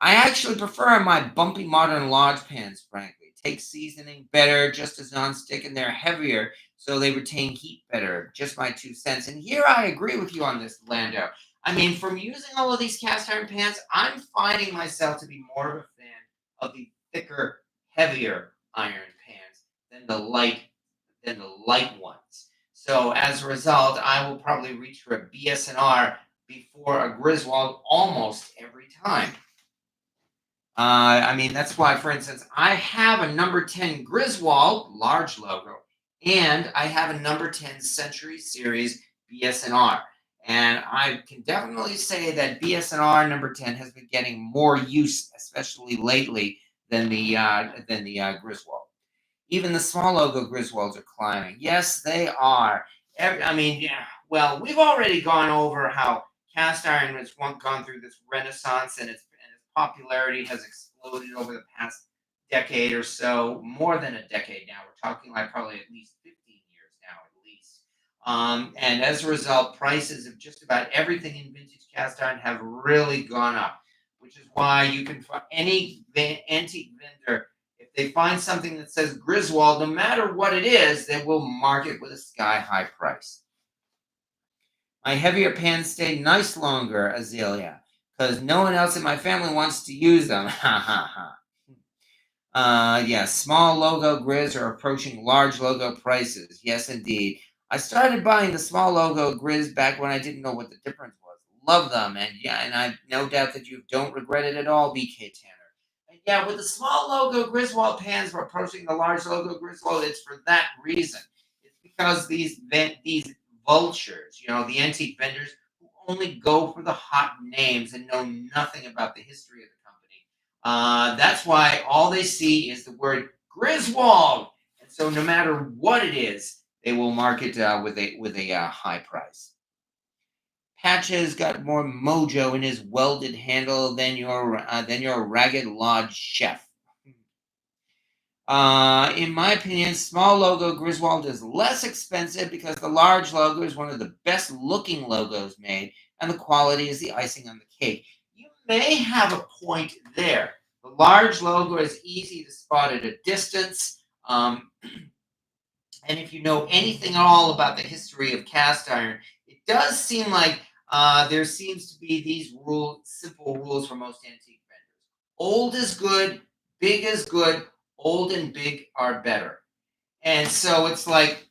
I actually prefer my bumpy modern Lodge pans, frankly. Take seasoning better, just as non-stick, and they're heavier, so they retain heat better. Just my 2 cents. And here I agree with you on this, Lando. I mean, from using all of these cast iron pans, I'm finding myself to be more of a fan of the thicker, heavier iron pans than the light ones. So as a result, I will probably reach for a BSNR before a Griswold almost every time. I mean, that's why, for instance, I have a number 10 Griswold, large logo, and I have a number 10 Century Series BSNR. And I can definitely say that BSNR number 10 has been getting more use, especially lately, than the Griswold. Even the small logo Griswolds are climbing. Yes, they are. I mean, yeah. Well, we've already gone over how cast iron has gone through this renaissance, and its popularity has exploded over the past decade or so, more than a decade now. We're talking like probably at least 15 years now, at least. And as a result, prices of just about everything in vintage cast iron have really gone up, which is why you can find any antique vendor. If they find something that says Griswold, no matter what it is, they will mark it with a sky-high price. My heavier pans stay nice longer, Azalea, because no one else in my family wants to use them. Ha ha ha. Yeah, small logo Grizz are approaching large logo prices. Yes, indeed. I started buying the small logo Grizz back when I didn't know what the difference was. Love them, and yeah, and I've no doubt that you don't regret it at all, BK Tanner. And yeah, with the small logo Griswold pans, we're approaching the large logo Griswold. It's for that reason. It's because these vultures, the antique vendors who only go for the hot names and know nothing about the history of the company. That's why all they see is the word Griswold, and so no matter what it is, they will mark it with a high price. Patches got more mojo in his welded handle than your ragged lodge chef. In my opinion, small logo Griswold is less expensive because the large logo is one of the best looking logos made, and the quality is the icing on the cake. You may have a point there. The large logo is easy to spot at a distance. And if you know anything at all about the history of cast iron, it does seem like there seems to be these simple rules for most antique vendors. Old is good, big is good, old and big are better. And so it's like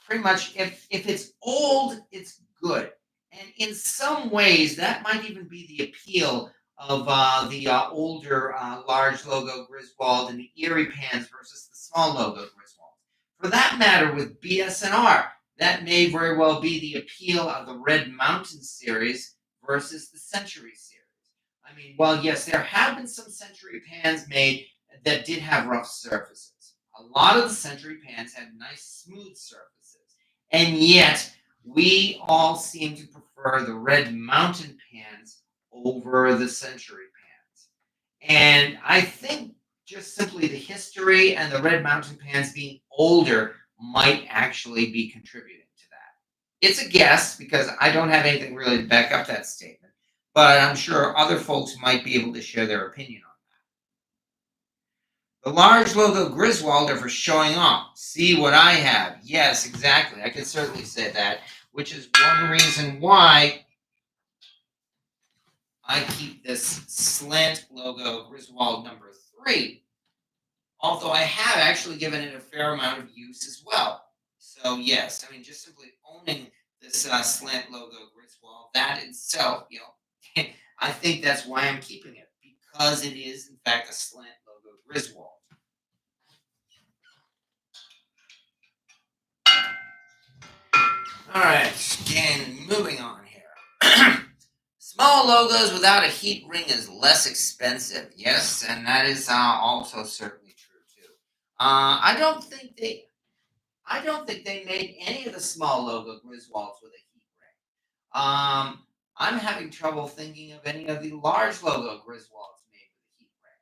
pretty much if it's old, it's good. And in some ways, that might even be the appeal of the older large logo Griswold and the Eerie pans versus the small logo Griswold. For that matter, with BSNR, that may very well be the appeal of the Red Mountain series versus the Century series. I mean, well, yes, there have been some Century pans made that did have rough surfaces. A lot of the Century pans had nice smooth surfaces. And yet, we all seem to prefer the Red Mountain pans over the Century pans. And I think just simply the history and the Red Mountain pans being older might actually be contributing to that. It's a guess because I don't have anything really to back up that statement, but I'm sure other folks might be able to share their opinion on that. The large logo Griswold are for showing off. See what I have. Yes, exactly. I can certainly say that, which is one reason why I keep this slant logo Griswold number 3. Although I have actually given it a fair amount of use as well. So yes, I mean, just simply owning this slant logo Griswold, that itself, I think that's why I'm keeping it, because it is, in fact, a slant logo Griswold. All right, again, moving on here. Small logos without a heat ring is less expensive. Yes, and that is also certainly true too. I don't think they made any of the small logo Griswolds with a heat ring. I'm having trouble thinking of any of the large logo Griswolds made with a heat ring.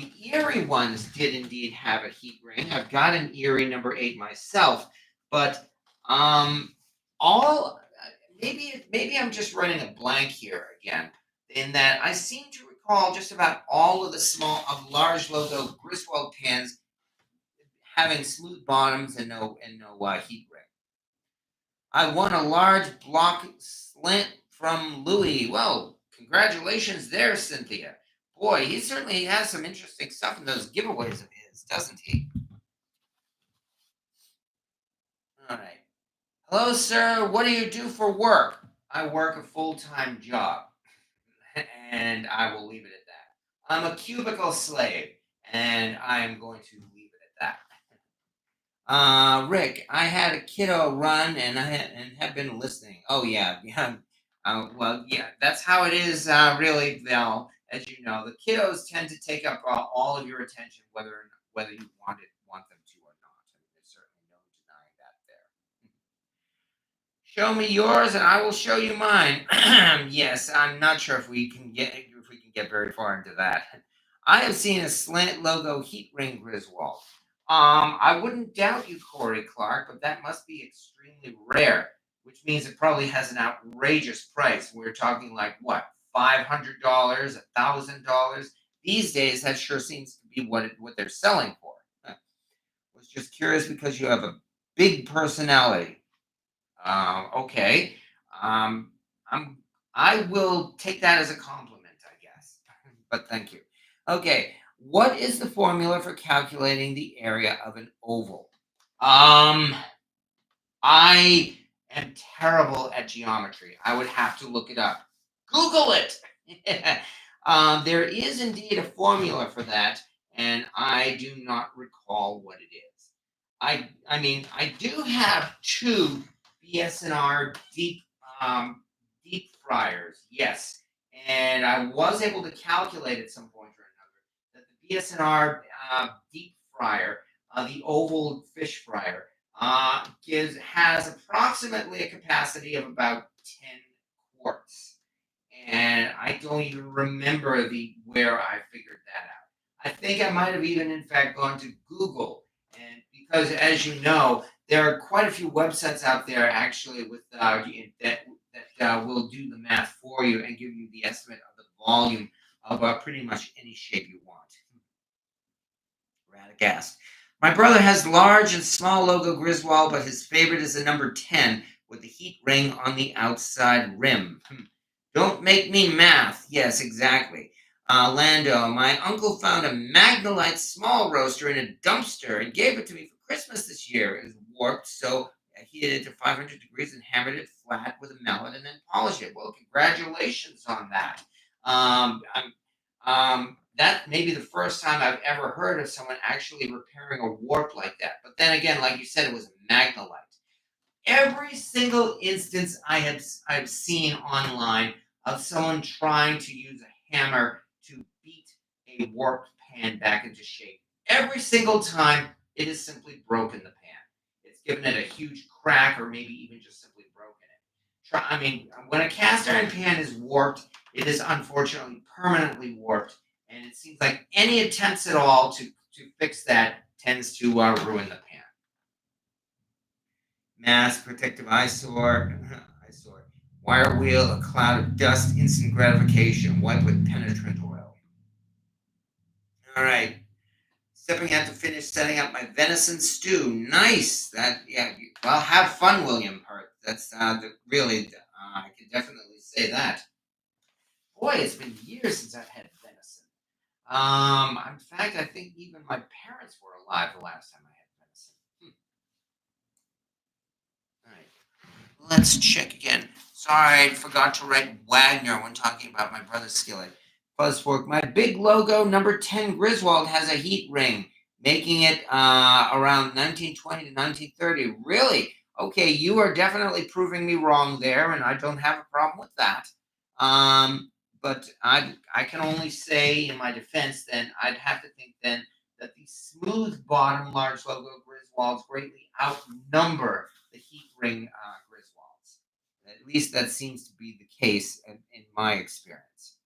The Eerie ones did indeed have a heat ring. I've got an Eerie number 8 myself, but um, all maybe I'm just running a blank here again. In that I seem to recall just about all of the large logo Griswold pans having smooth bottoms and no heat ring. I won a large block slant from Louis. Well, congratulations there, Cynthia. Boy, he certainly has some interesting stuff in those giveaways of his, doesn't he? All right. Hello, sir. What do you do for work? I work a full-time job, and I will leave it at that. I'm a cubicle slave, and I am going to leave it at that. Rick, I had a kiddo run and have been listening. Oh yeah, yeah. Well, yeah, that's how it is. Really, Val. As you know, the kiddos tend to take up all of your attention, whether you want them to or not. I mean, there's certainly no denying that there. Show me yours, and I will show you mine. Yes, I'm not sure if we can get very far into that. I have seen a slant logo heat ring Griswold. I wouldn't doubt you, Corey Clark, but that must be extremely rare, which means it probably has an outrageous price. We're talking like what, $500, $1,000? These days, that sure seems to be what they're selling for. Huh. Was just curious because you have a big personality. Okay. Um, I'm. I will take that as a compliment, I guess. But thank you. Okay. What is the formula for calculating the area of an oval? Um, I am terrible at geometry. I would have to look it up. Google it. There is indeed a formula for that, and I do not recall what it is. I mean, I do have two BSNR deep fryers, yes, and I was able to calculate at some point or another that the BSNR deep fryer, the oval fish fryer, has approximately a capacity of about 10 quarts. And I don't even remember the where I figured that out. I think I might have even, in fact, gone to Google, and because, as you know, there are quite a few websites out there actually with that will do the math for you and give you the estimate of the volume of pretty much any shape you want. Radagast. My brother has large and small logo Griswold, but his favorite is the number 10 with the heat ring on the outside rim. Don't make me math. Yes, exactly. Lando, my uncle found a Magnolite small roaster in a dumpster and gave it to me for Christmas this year. It was warped, so I heated it to 500 degrees and hammered it flat with a mallet and then polished it. Well, congratulations on that. That may be the first time I've ever heard of someone actually repairing a warp like that. But then again, like you said, it was Magnolite. Every single instance I've seen online of someone trying to use a hammer to beat a warped pan back into shape. Every single time, it has simply broken the pan. It's given it a huge crack, or maybe even just simply broken it. I mean, when a cast iron pan is warped, it is unfortunately permanently warped, and it seems like any attempts at all to fix that tends to ruin the pan. Mask, protective eyesore, eyesore, wire wheel, a cloud of dust, instant gratification, wipe with penetrant oil. All right. Stepping out to finish setting up my venison stew. Nice. Yeah. Well, have fun, William Hurt. That's really, I can definitely say that. Boy, it's been years since I've had venison. In fact, I think even my parents were alive the last time I had venison. All right. Let's check again. Sorry, I forgot to write Wagner when talking about my brother's skillet. Fuzzfork, my big logo, number 10 Griswold, has a heat ring, making it around 1920 to 1930. Really? Okay, you are definitely proving me wrong there, and I don't have a problem with that. But I can only say in my defense, then I'd have to think then that the smooth bottom large logo Griswolds greatly outnumber the heat ring Griswolds. At least that seems to be the case in my experience.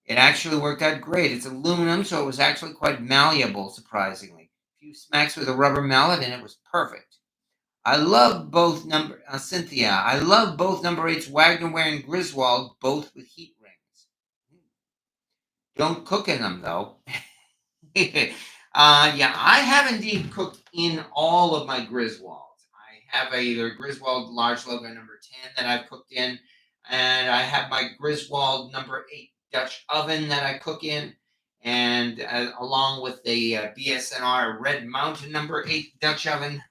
It actually worked out great. It's aluminum, so it was actually quite malleable, surprisingly. A few smacks with a rubber mallet, and it was perfect. I love both Cynthia. I love both number eights Wagner wearing Griswold, both with heat rings. Don't cook in them though. Yeah, I have indeed cooked in all of my Griswolds. I have either Griswold large logo number 10 that I've cooked in, and I have my Griswold number 8 Dutch oven that I cook in, and along with the BSNR Red Mountain number 8 Dutch oven.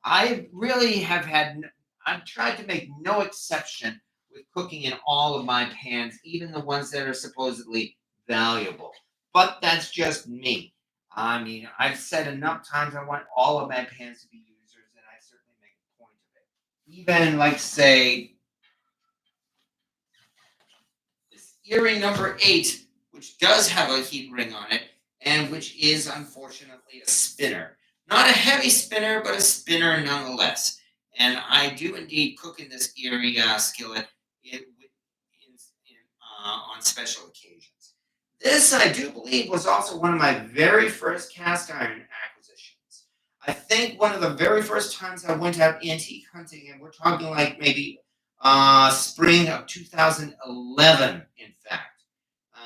I really have I've tried to make no exception with cooking in all of my pans, even the ones that are supposedly valuable. But that's just me. I mean, I've said enough times I want all of my pans to be users, and I certainly make a point of it. Even like say this Eerie number 8, which does have a heat ring on it, and which is unfortunately a spinner. Not a heavy spinner, but a spinner nonetheless. And I do indeed cook in this Eerie skillet on special occasions. This, I do believe, was also one of my very first cast iron acquisitions. I think one of the very first times I went out antique hunting, and we're talking like maybe spring of 2011, in fact.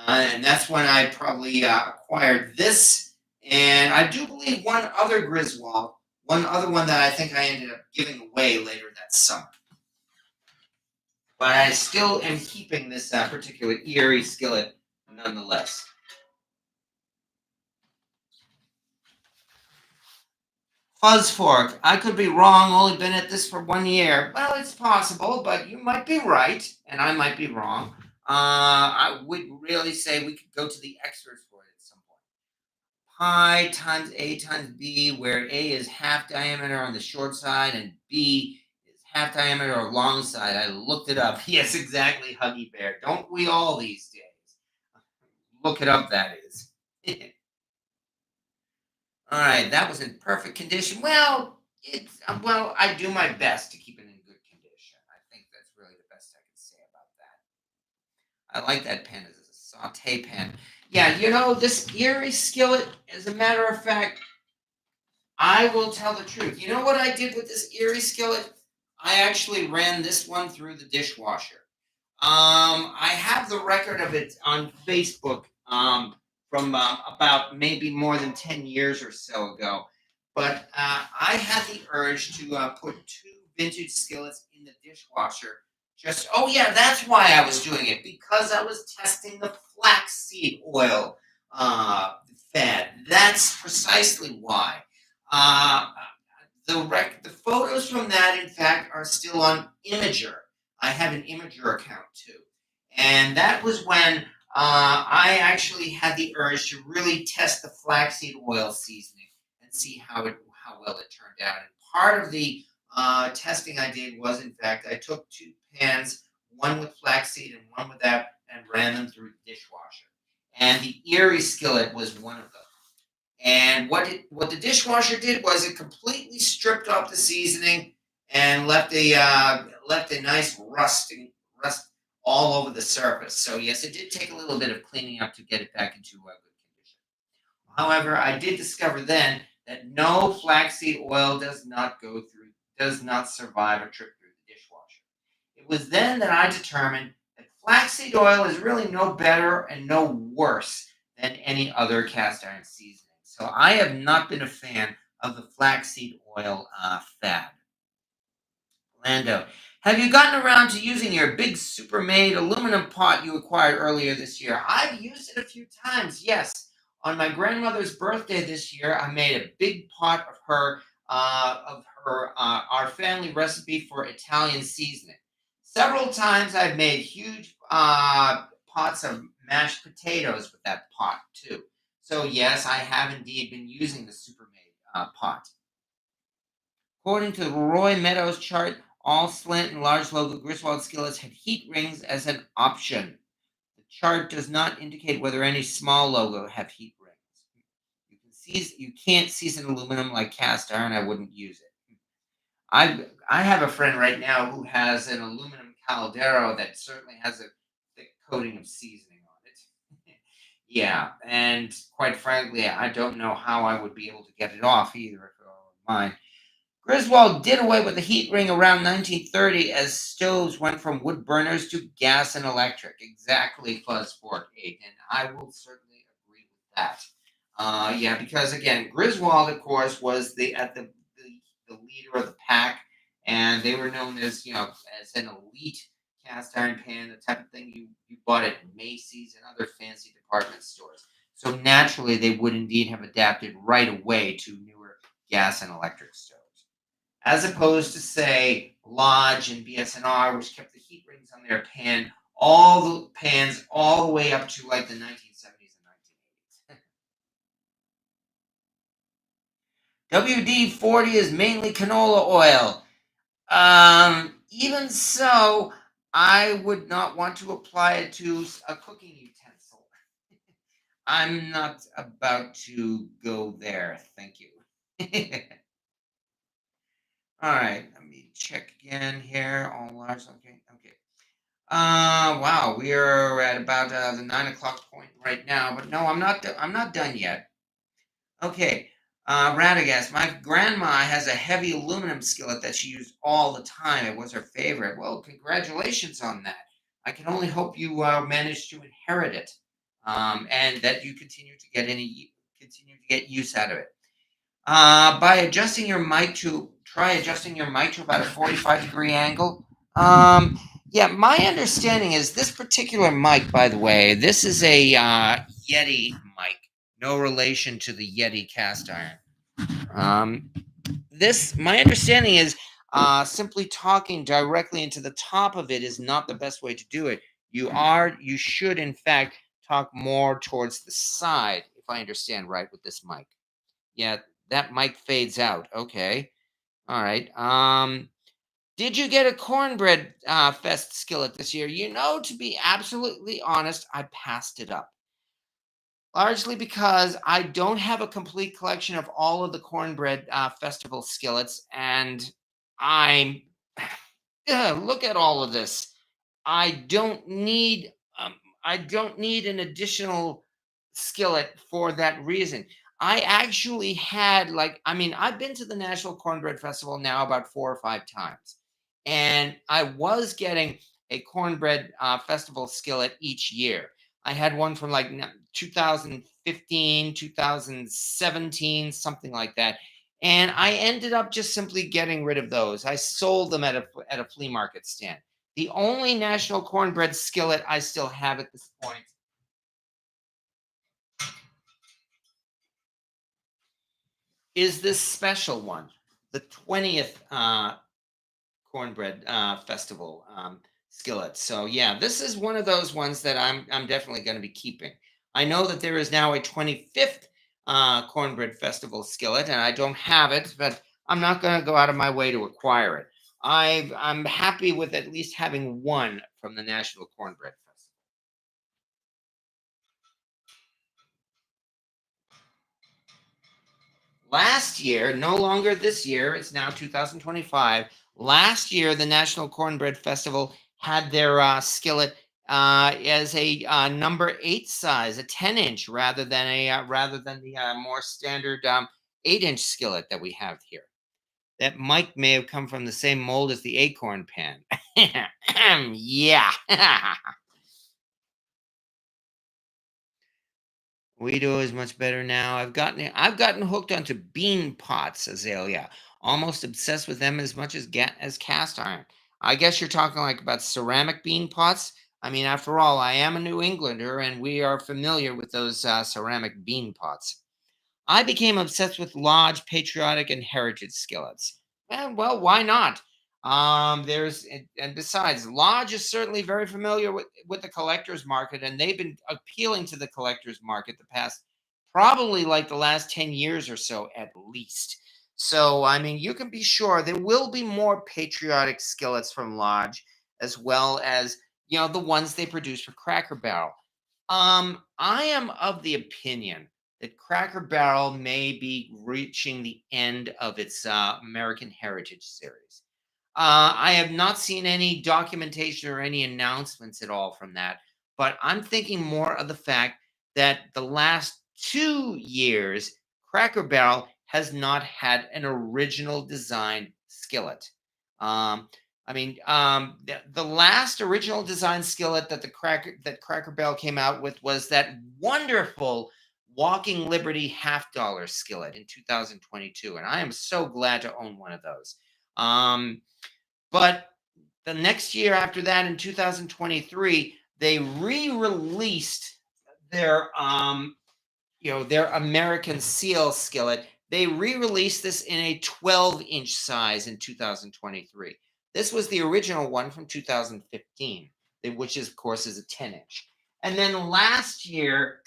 And that's when I probably acquired this. And I do believe one other Griswold, one other one that I think I ended up giving away later that summer. But I still am keeping this particular Eerie skillet nonetheless. Fuzz fork. I could be wrong, only been at this for 1 year. Well, it's possible, but you might be right, and I might be wrong. I would really say we could go to the experts for it at some point. Pi times A times B, where A is half diameter on the short side and B is half diameter or long side. I looked it up. Yes, exactly, Huggy Bear. Don't we all these days? Look it up, that is. All right, that was in perfect condition. Well, I do my best to keep it in good condition. I think that's really the best I can say about that. I like that pan as a saute pan. Yeah, this Eerie skillet, as a matter of fact, I will tell the truth. You know what I did with this Eerie skillet? I actually ran this one through the dishwasher. I have the record of it on Facebook from about maybe more than 10 years or so ago. But I had the urge to put two vintage skillets in the dishwasher. Oh yeah, that's why I was doing it, because I was testing the flaxseed oil fad. That's precisely why. Uh, the photos from that, in fact, are still on Imager. I have an Imager account too. And that was when I actually had the urge to really test the flaxseed oil seasoning and see how well it turned out. And part of the testing I did was, in fact, I took two pans, one with flaxseed and one without, and ran them through the dishwasher. And the Eerie skillet was one of them. And what the dishwasher did was it completely stripped off the seasoning and left a nice rust all over the surface. So yes, it did take a little bit of cleaning up to get it back into good condition. However, I did discover then that no flaxseed oil does not survive a trip through the dishwasher. It was then that I determined that flaxseed oil is really no better and no worse than any other cast iron seasoning. So I have not been a fan of the flaxseed oil fad. Lando, have you gotten around to using your big Supermade aluminum pot you acquired earlier this year? I've used it a few times, yes. On my grandmother's birthday this year, I made a big pot of our family recipe for Italian seasoning. Several times I've made huge pots of mashed potatoes with that pot too. So yes, I have indeed been using the Supermade pot. According to the Roy Meadows chart, all slant and large logo Griswold skillets had heat rings as an option. The chart does not indicate whether any small logo have heat rings. You can't season aluminum like cast iron. I wouldn't use it. I have a friend right now who has an aluminum caldero that certainly has a thick coating of seasoning on it. Yeah, and quite frankly, I don't know how I would be able to get it off either if it were mine. Griswold did away with the heat ring around 1930 as stoves went from wood burners to gas and electric. Exactly, Fuzzfork 8, and I will certainly agree with that. Yeah, because again, Griswold, of course, was the leader of the pack, and they were known as as an elite cast iron pan, the type of thing you bought at Macy's and other fancy department stores. So naturally, they would indeed have adapted right away to newer gas and electric stoves as opposed to say Lodge and BSNR, which kept the heat rings on their all the pans all the way up to like the 1970s and 1980s. WD-40 is mainly canola oil. Even so, I would not want to apply it to a cooking utensil. I'm not about to go there. Thank you. All right, let me check again here. All large. Okay, okay. Wow, we are at about the 9 o'clock point right now, but no, I'm not done yet. Okay, Radagast. My grandma has a heavy aluminum skillet that she used all the time. It was her favorite. Well, congratulations on that. I can only hope you managed to inherit it, and that you continue to get use out of it. By adjusting your mic to try adjusting your mic to about a 45-degree angle. Yeah, my understanding is this particular mic, by the way, this is a Yeti mic, no relation to the Yeti cast iron. My understanding is simply talking directly into the top of it is not the best way to do it. You should, in fact, talk more towards the side, if I understand right, with this mic. Yeah, that mic fades out. Okay. All right. Did you get a cornbread fest skillet this year? To be absolutely honest, I passed it up. Largely because I don't have a complete collection of all of the cornbread festival skillets, and I'm look at all of this. I don't need um, I don't need an additional skillet for that reason. I actually had I've been to the National Cornbread Festival now about 4 or 5 times, and I was getting a cornbread festival skillet each year. I had one from 2015, 2017, something like that. And I ended up just simply getting rid of those. I sold them at a flea market stand. The only national cornbread skillet I still have at this point is this special one, the 20th cornbread festival skillet. So yeah, this is one of those ones that I'm definitely going to be keeping. I know that there is now a 25th cornbread festival skillet, and I don't have it, but I'm not going to go out of my way to acquire it. I'm happy with at least having one from the National Cornbread Festival. Last year, no longer this year, it's now 2025. Last year, the National Cornbread Festival had their skillet as a number 8 size, a 10-inch, rather than the more standard 8-inch skillet that we have here. That mic may have come from the same mold as the acorn pan. Yeah. We do is much better now. I've gotten hooked onto bean pots, Azalea. Almost obsessed with them as much as cast iron. I guess you're talking about ceramic bean pots. I mean, after all, I am a New Englander, and we are familiar with those ceramic bean pots. I became obsessed with Lodge, patriotic, and heritage skillets. Well, why not? And besides, Lodge is certainly very familiar with the collector's market, and they've been appealing to the collector's market the past probably like the last 10 years or so at least. So, I mean, you can be sure there will be more patriotic skillets from Lodge, as well as, the ones they produce for Cracker Barrel. I am of the opinion that Cracker Barrel may be reaching the end of its American Heritage series. I have not seen any documentation or any announcements at all from that, but I'm thinking more of the fact that the last 2 years, Cracker Barrel has not had an original design skillet. Um, the last original design skillet that Cracker Barrel came out with was that wonderful Walking Liberty $half skillet in 2022, and I am so glad to own one of those. But the next year after that, in 2023, they re-released their American Seal skillet. They re-released this in a 12-inch size in 2023. This was the original one from 2015, which is, of course, is a 10-inch. And then last year,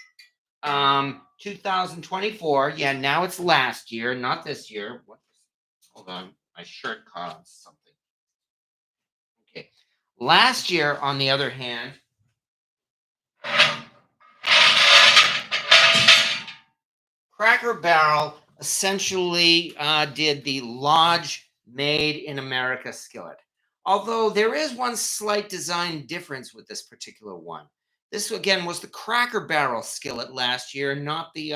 2024, yeah, now it's last year, not this year. Hold on, my shirt caught on something. Okay. Last year, on the other hand, Cracker Barrel essentially did the Lodge Made in America skillet. Although there is one slight design difference with this particular one. This, again, was the Cracker Barrel skillet last year, not the,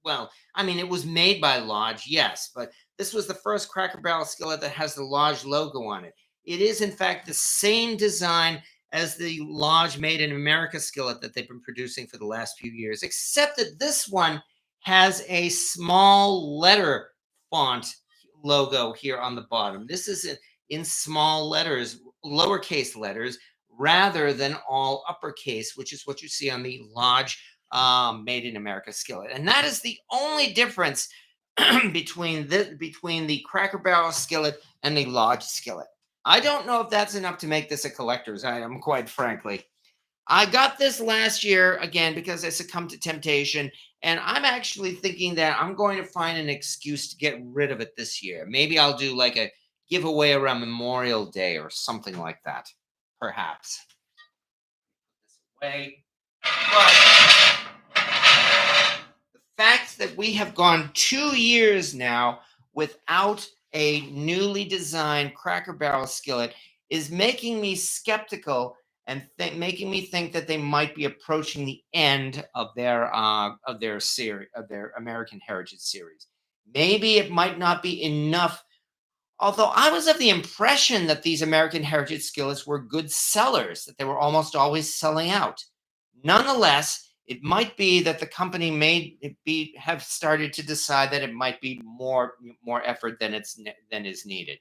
it was made by Lodge, yes, but this was the first Cracker Barrel skillet that has the Lodge logo on it. It is, in fact, the same design as the Lodge Made in America skillet that they've been producing for the last few years, except that this one has a small letter font logo here on the bottom. This is in small letters, lowercase letters, rather than all uppercase, which is what you see on the Lodge Made in America skillet. And that is the only difference between the Cracker Barrel skillet and the Lodge skillet. I don't know if that's enough to make this a collector's item, quite frankly. I got this last year, again, because I succumbed to temptation, and I'm actually thinking that I'm going to find an excuse to get rid of it this year. Maybe I'll do like a giveaway around Memorial Day or something like that, perhaps. This way. But the fact that we have gone 2 years now without a newly designed Cracker Barrel skillet is making me skeptical and making me think that they might be approaching the end of their series, of their American Heritage series. Maybe it might not be enough. Although I was of the impression that these American Heritage skillets were good sellers, that they were almost always selling out. Nonetheless, it might be that the company have started to decide that it might be more effort than is needed.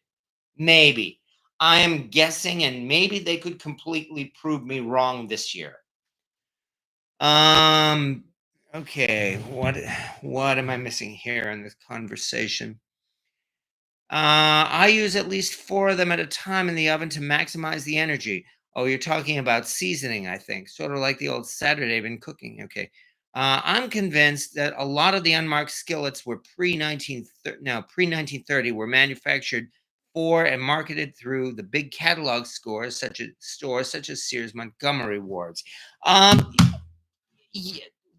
Maybe. I am guessing, and maybe they could completely prove me wrong this year. Okay, what am I missing here in this conversation? I use at least 4 of them at a time in the oven to maximize the energy. Oh, you're talking about seasoning, I think, sort of like the old Saturday been cooking. Okay. I'm convinced that a lot of the unmarked skillets were pre-1930 were manufactured for and marketed through the big catalog stores such as Sears Montgomery Wards. Yeah,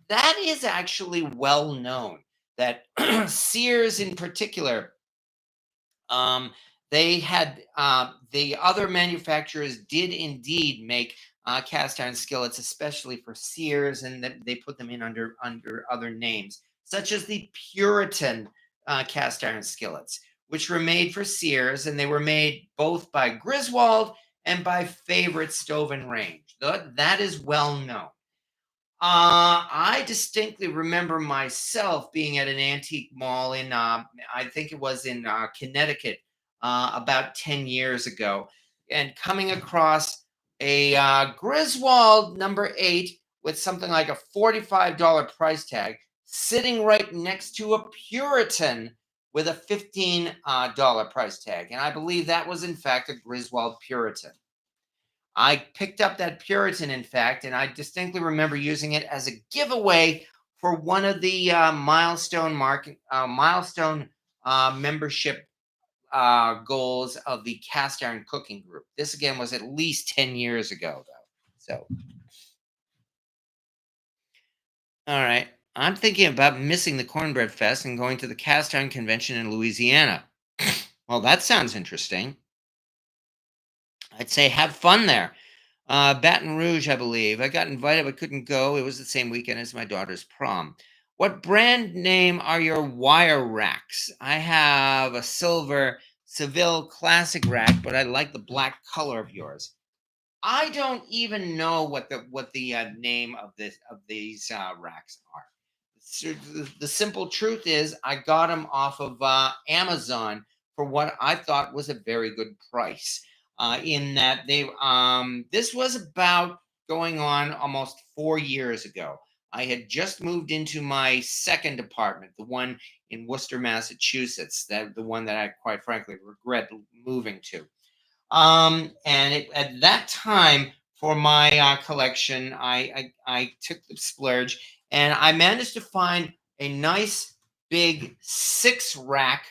that is actually well known that Sears in particular, they had the other manufacturers did indeed make cast iron skillets, especially for Sears, and they put them in under other names, such as the Puritan cast iron skillets, which were made for Sears, and they were made both by Griswald and by Favorite Stove and Range. That is well known. I distinctly remember myself being at an antique mall in, I think it was in Connecticut, about 10 years ago, and coming across a Griswold number 8 with something like a $45 price tag, sitting right next to a Puritan with a $15 price tag. And I believe that was, in fact, a Griswold Puritan. I picked up that Puritan, in fact, and I distinctly remember using it as a giveaway for one of the milestone membership goals of the cast iron cooking group. This again was at least 10 years ago, though. So, all right. I'm thinking about missing the Cornbread Fest and going to the cast iron convention in Louisiana. Well, that sounds interesting. I'd say have fun there. Baton Rouge, I believe. I got invited but couldn't go. It was the same weekend as my daughter's prom. What brand name are your wire racks? I have a silver Seville classic rack, but I like the black color of yours. I don't even know what the name of these racks are. So the simple truth is, I got them off of Amazon for what I thought was a very good price. In that this was about going on almost 4 years ago. I had just moved into my second apartment, the one in Worcester, Massachusetts, the one that I quite frankly regret moving to. And at that time for my collection, I took the splurge and I managed to find a nice big six rack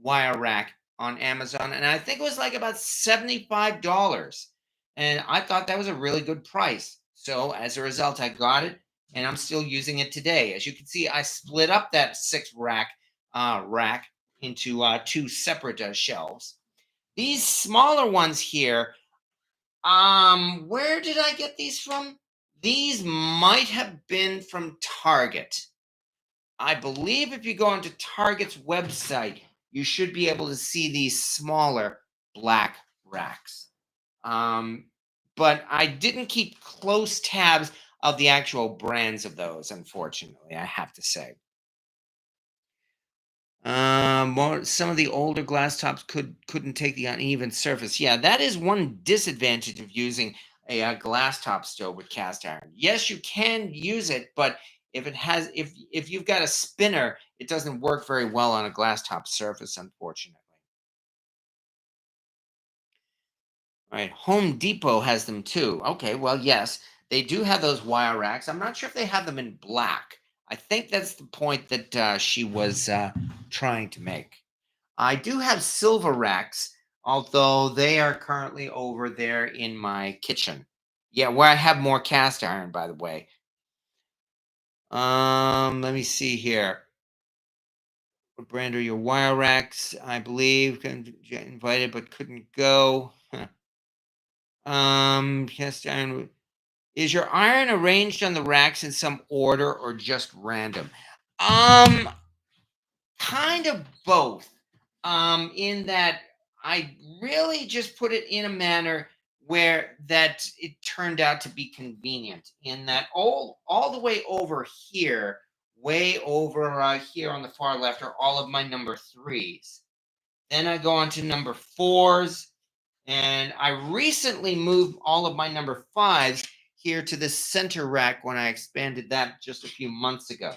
wire rack on Amazon, and I think it was like about $75. And I thought that was a really good price. So as a result, I got it, and I'm still using it today. As you can see, I split up that six rack into two separate shelves. These smaller ones here, where did I get these from? These might have been from Target. I believe if you go onto Target's website, you should be able to see these smaller black racks. But I didn't keep close tabs of the actual brands of those, unfortunately, I have to say. Some of the older glass tops couldn't take the uneven surface. Yeah, that is one disadvantage of using a glass top stove with cast iron. Yes, you can use it, but if you've got a spinner, it doesn't work very well on a glass top surface, unfortunately. All right, Home Depot has them too. Okay, well, yes, they do have those wire racks. I'm not sure if they have them in black. I think that's the point that she was trying to make. I do have silver racks, although they are currently over there in my kitchen. Yeah, where I have more cast iron, by the way. Let me see here. What brand are your wire racks? I believe invited but couldn't go. Cast iron. Is your iron arranged on the racks in some order or just random? Kind of both. In that I really just put it in a manner where that it turned out to be convenient. In that all the way over here, way over here on the far left, are all of my number threes. Then I go on to number fours, and I recently moved all of my number fives here to the center rack when I expanded that just a few months ago.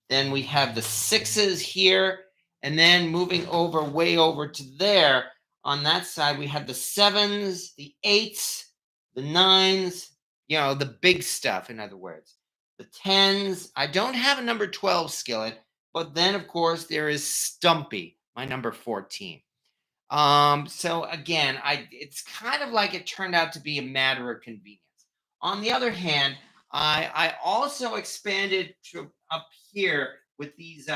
Then we have the sixes here, and then moving over way over to there on that side, we have the sevens, the eights, the nines, the big stuff, in other words. The tens. I don't have a number 12 skillet, but then, of course, there is Stumpy, my number 14. So again, it's kind of like it turned out to be a matter of convenience. On the other hand, I also expanded to up here with these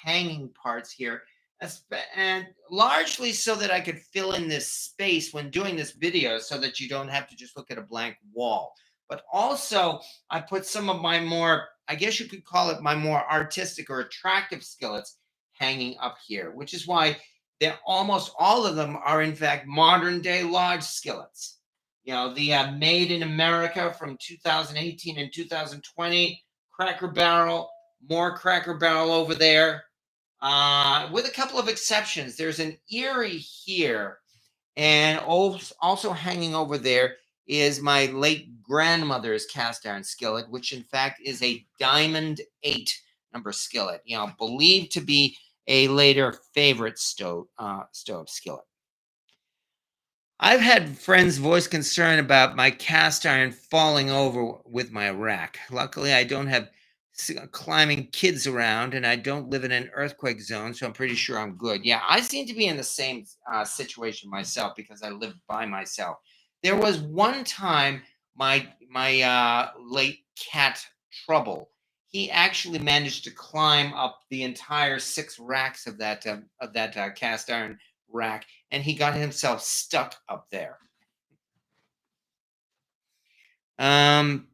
hanging parts here, and largely so that I could fill in this space when doing this video, so that you don't have to just look at a blank wall. But also, I put some of my more, I guess you could call it, my more artistic or attractive skillets hanging up here, which is why they're almost all of them are in fact modern day lodge skillets. The made in America from 2018 and 2020, Cracker Barrel, more Cracker Barrel over there, with a couple of exceptions. There's an Eerie here, and also hanging over there is my late grandmother's cast iron skillet, which in fact is a Diamond 8. number skillet, believed to be a later favorite stove skillet. I've had friends voice concern about my cast iron falling over with my rack. Luckily, I don't have climbing kids around, and I don't live in an earthquake zone, so I'm pretty sure I'm good. Yeah, I seem to be in the same situation myself because I live by myself. There was one time my late cat Trouble. He actually managed to climb up the entire 6 racks of that cast iron rack, and he got himself stuck up there. Um,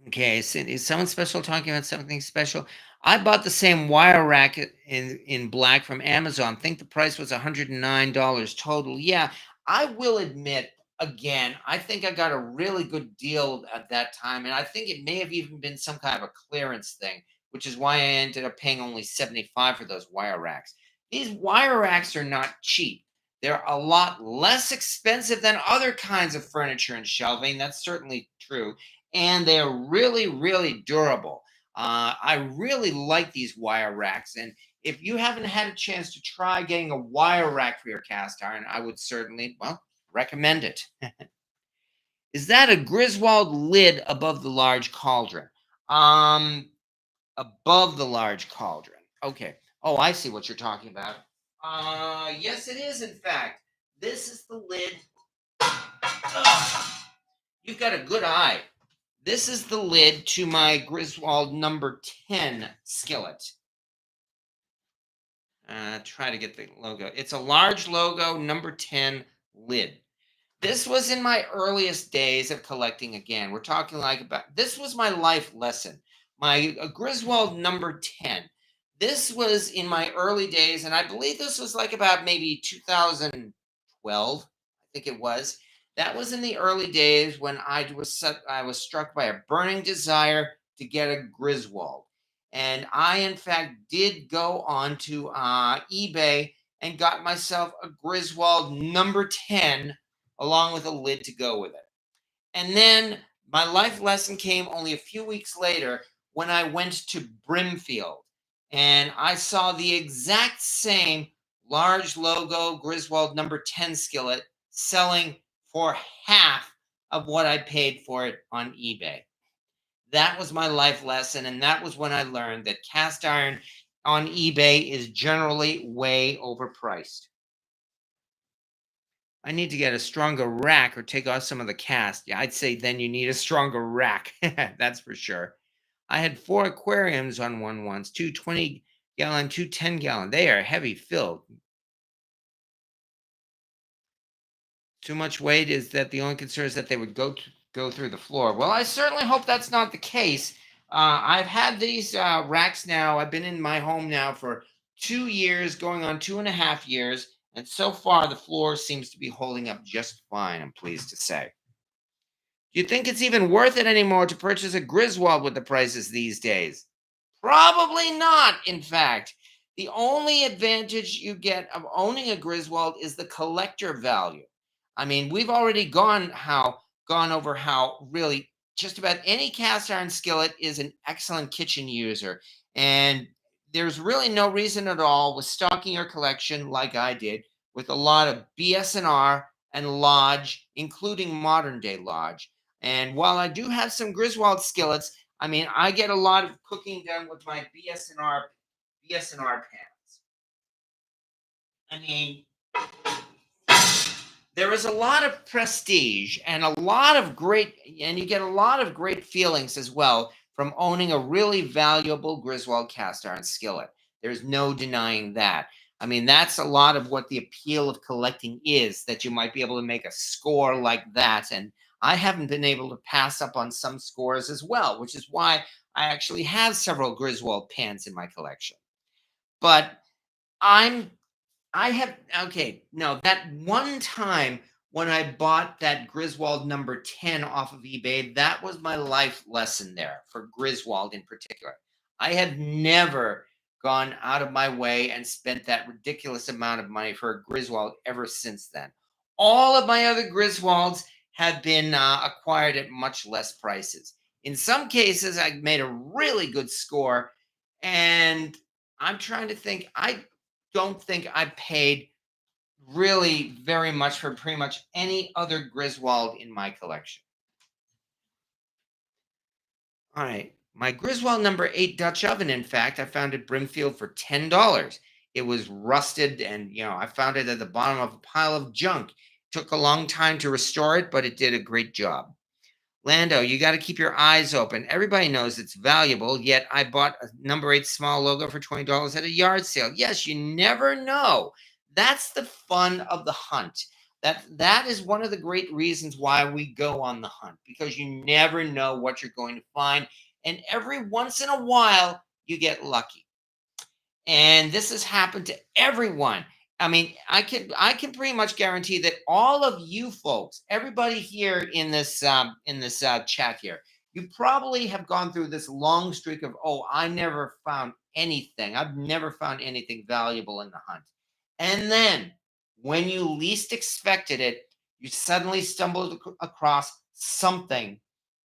okay, is someone special talking about something special? I bought the same wire rack in black from Amazon. Think the price was $109 total. Yeah, I will admit again, I think I got a really good deal at that time, and I think it may have even been some kind of a clearance thing, which is why I ended up paying only $75 for those wire racks. These wire racks are not cheap. They're a lot less expensive than other kinds of furniture and shelving. That's certainly true. And they're really, really durable. I really like these wire racks. And if you haven't had a chance to try getting a wire rack for your cast iron, I would certainly, recommend it. Is that a Griswold lid above the large cauldron? Above the large cauldron. Okay. Oh, I see what you're talking about. Yes, it is, in fact. This is the lid. Ugh. You've got a good eye. This is the lid to my Griswold number 10 skillet. Try to get the logo. It's a large logo, number 10 lid. This was in my earliest days of collecting again. We're talking this was my life lesson. My Griswold number 10. This was in my early days, and I believe this was like about maybe 2012, I think it was. That was in the early days when I was struck by a burning desire to get a Griswold. And I, in fact, did go on to eBay and got myself a Griswold number 10 along with a lid to go with it. And then my life lesson came only a few weeks later when I went to Brimfield and I saw the exact same large logo Griswold number 10 skillet selling for half of what I paid for it on eBay. That was my life lesson, and that was when I learned that cast iron on eBay is generally way overpriced. I need to get a stronger rack or take off some of the cast. Yeah, I'd say then you need a stronger rack. That's for sure. I had 4 aquariums on one once, 2 20-gallon, 2 10-gallon. They are heavy filled. Too much weight is that the only concern is that they would go through the floor. Well, I certainly hope that's not the case. I've had these racks now. I've been in my home now for 2 years, going on 2.5 years. And so far, the floor seems to be holding up just fine, I'm pleased to say. Do you think it's even worth it anymore to purchase a Griswold with the prices these days? Probably not, in fact. The only advantage you get of owning a Griswold is the collector value. I mean, we've already gone over how really just about any cast iron skillet is an excellent kitchen user. And there's really no reason at all with stocking your collection like I did with a lot of BSNR and Lodge, including modern day Lodge. And while I do have some Griswold skillets, I mean, I get a lot of cooking done with my BSNR pans. I mean, there is a lot of prestige and you get a lot of great feelings as well from owning a really valuable Griswold cast iron skillet. There's no denying that. I mean, that's a lot of what the appeal of collecting is, that you might be able to make a score like that. And I haven't been able to pass up on some scores as well, which is why I actually have several Griswold pans in my collection. But I'm I have okay, no, that one time when I bought that Griswold number 10 off of eBay, that was my life lesson there for Griswold in particular. I have never gone out of my way and spent that ridiculous amount of money for a Griswold ever since then. All of my other Griswolds have been acquired at much less prices. In some cases, I made a really good score, and I'm trying to think. I don't think I paid really very much for pretty much any other Griswold in my collection. All right. My Griswold number 8 Dutch oven, in fact, I found at Brimfield for $10. It was rusted and, I found it at the bottom of a pile of junk. Took a long time to restore it, but it did a great job. Lando, you got to keep your eyes open. Everybody knows it's valuable, yet I bought a number 8 small logo for $20 at a yard sale. Yes, you never know. That's the fun of the hunt. That is one of the great reasons why we go on the hunt, because you never know what you're going to find, and every once in a while you get lucky. And this has happened to everyone. I mean, I can pretty much guarantee that all of you folks, everybody here in this chat here, you probably have gone through this long streak of, oh, I never found anything. I've never found anything valuable in the hunt. And then when you least expected it, you suddenly stumbled across something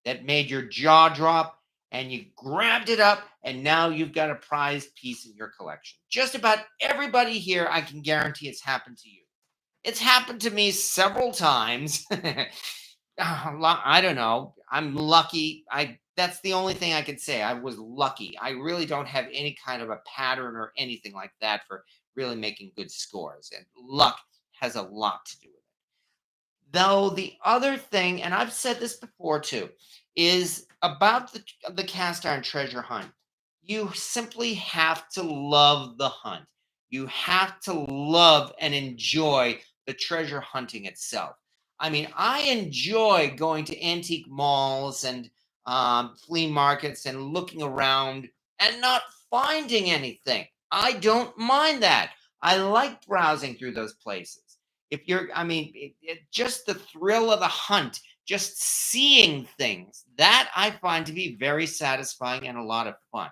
that made your jaw drop, and you grabbed it up, and now you've got a prized piece in your collection. Just about everybody here, I can guarantee it's happened to you. It's happened to me several times. I don't know. I'm lucky. That's the only thing I could say. I was lucky. I really don't have any kind of a pattern or anything like that for really making good scores. And luck has a lot to do with it. Though the other thing, and I've said this before too, is about the cast iron treasure hunt. You simply have to love the hunt. You have to love and enjoy the treasure hunting itself. I mean, I enjoy going to antique malls and flea markets and looking around and not finding anything. I don't mind that. I like browsing through those places. If you're, I mean, just the thrill of the hunt, just seeing things, that I find to be very satisfying and a lot of fun.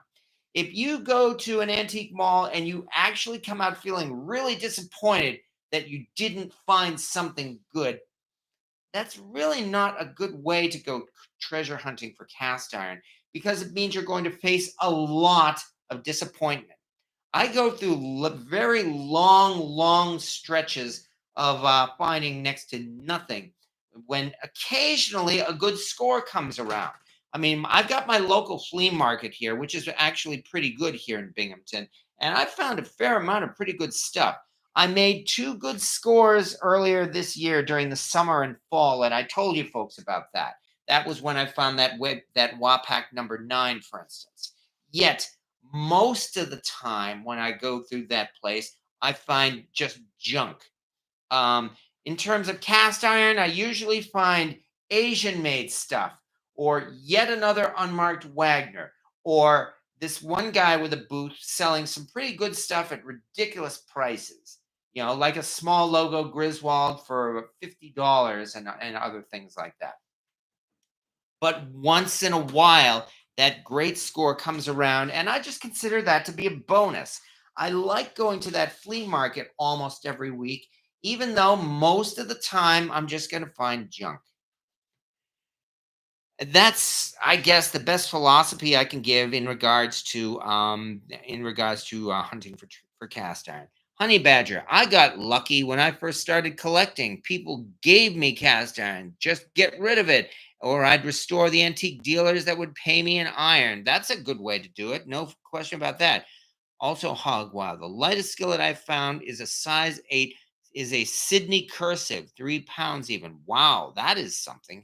If you go to an antique mall and you actually come out feeling really disappointed that you didn't find something good, that's really not a good way to go treasure hunting for cast iron, because it means you're going to face a lot of disappointment. I go through very long, long stretches of finding next to nothing when occasionally a good score comes around. I mean, I've got my local flea market here, which is actually pretty good here in Binghamton, and I found a fair amount of pretty good stuff. I made 2 good scores earlier this year during the summer and fall, and I told you folks about that. That was when I found that Wapak number 9, for instance. Yet most of the time when I go through that place, I find just junk. In terms of cast iron, I usually find Asian made stuff, or yet another unmarked Wagner, or this one guy with a booth selling some pretty good stuff at ridiculous prices. Like a small logo Griswold for $50 and other things like that. But once in a while, that great score comes around, and I just consider that to be a bonus. I like going to that flea market almost every week, even though most of the time I'm just going to find junk. That's, I guess, the best philosophy I can give in regards to hunting for cast iron. Honey Badger, I got lucky when I first started collecting. People gave me cast iron, just get rid of it, or I'd restore the antique dealers that would pay me in iron. That's a good way to do it, no question about that. Also, hog wild. The lightest skillet I found is a size 8, is a Sydney cursive, 3 pounds even. Wow, that is something.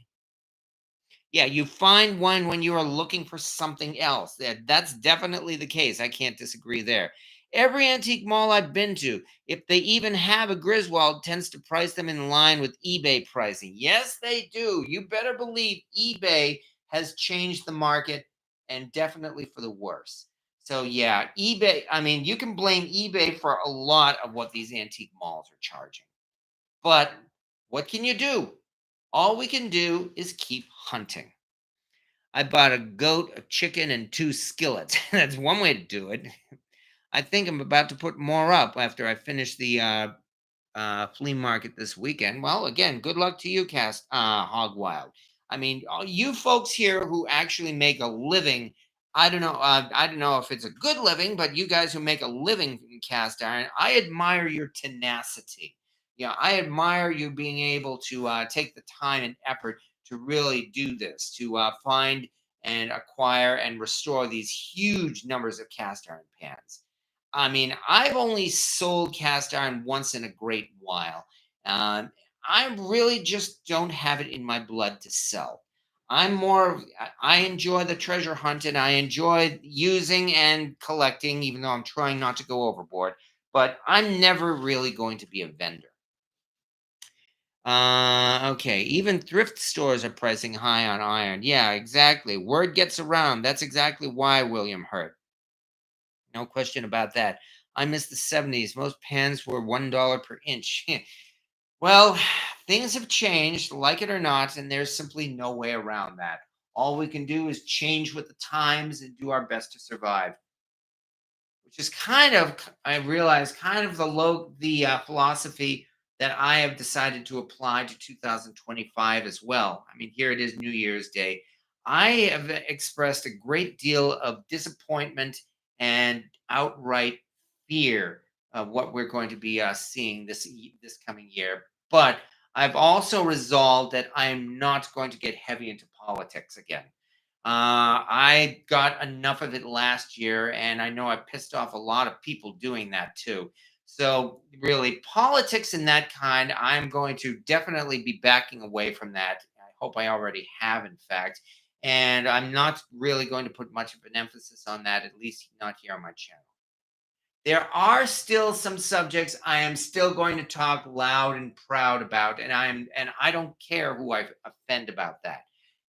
Yeah, you find one when you are looking for something else. That's definitely the case. I can't disagree there. Every antique mall I've been to, if they even have a Griswold, tends to price them in line with eBay pricing. Yes, they do. You better believe eBay has changed the market, and definitely for the worse. So yeah, eBay, I mean, you can blame eBay for a lot of what these antique malls are charging. But what can you do? All we can do is keep hunting. I bought a goat, a chicken, and 2 skillets. That's one way to do it. I think I'm about to put more up after I finish the flea market this weekend. Well, again, good luck to you, Hog Wild. I mean, all you folks here who actually make a living, I don't know if it's a good living, but you guys who make a living in cast iron, I admire your tenacity. I admire you being able to take the time and effort to really do this, to find and acquire and restore these huge numbers of cast iron pans. I mean, I've only sold cast iron once in a great while. Um, I really just don't have it in my blood to sell. I enjoy the treasure hunt and I enjoy using and collecting, even though I'm trying not to go overboard. But I'm never really going to be a vendor. Okay. Even thrift stores are pricing high on iron. Yeah, exactly. Word gets around. That's exactly why, William Hurt. No question about that. I miss the 70s. Most pans were $1 per inch. Well, things have changed, like it or not, and there's simply no way around that. All we can do is change with the times and do our best to survive, which is I realize, kind of the philosophy that I have decided to apply to 2025 as well. I mean, here it is, New Year's Day. I have expressed a great deal of disappointment and outright fear of what we're going to be seeing this coming year. But I've also resolved that I am not going to get heavy into politics again. I got enough of it last year, and I know I pissed off a lot of people doing that too. So, really, politics and that kind, I'm going to definitely be backing away from that. I hope I already have, in fact. And I'm not really going to put much of an emphasis on that, at least not here on my channel. There are still some subjects I am still going to talk loud and proud about, and I don't care who I offend about that.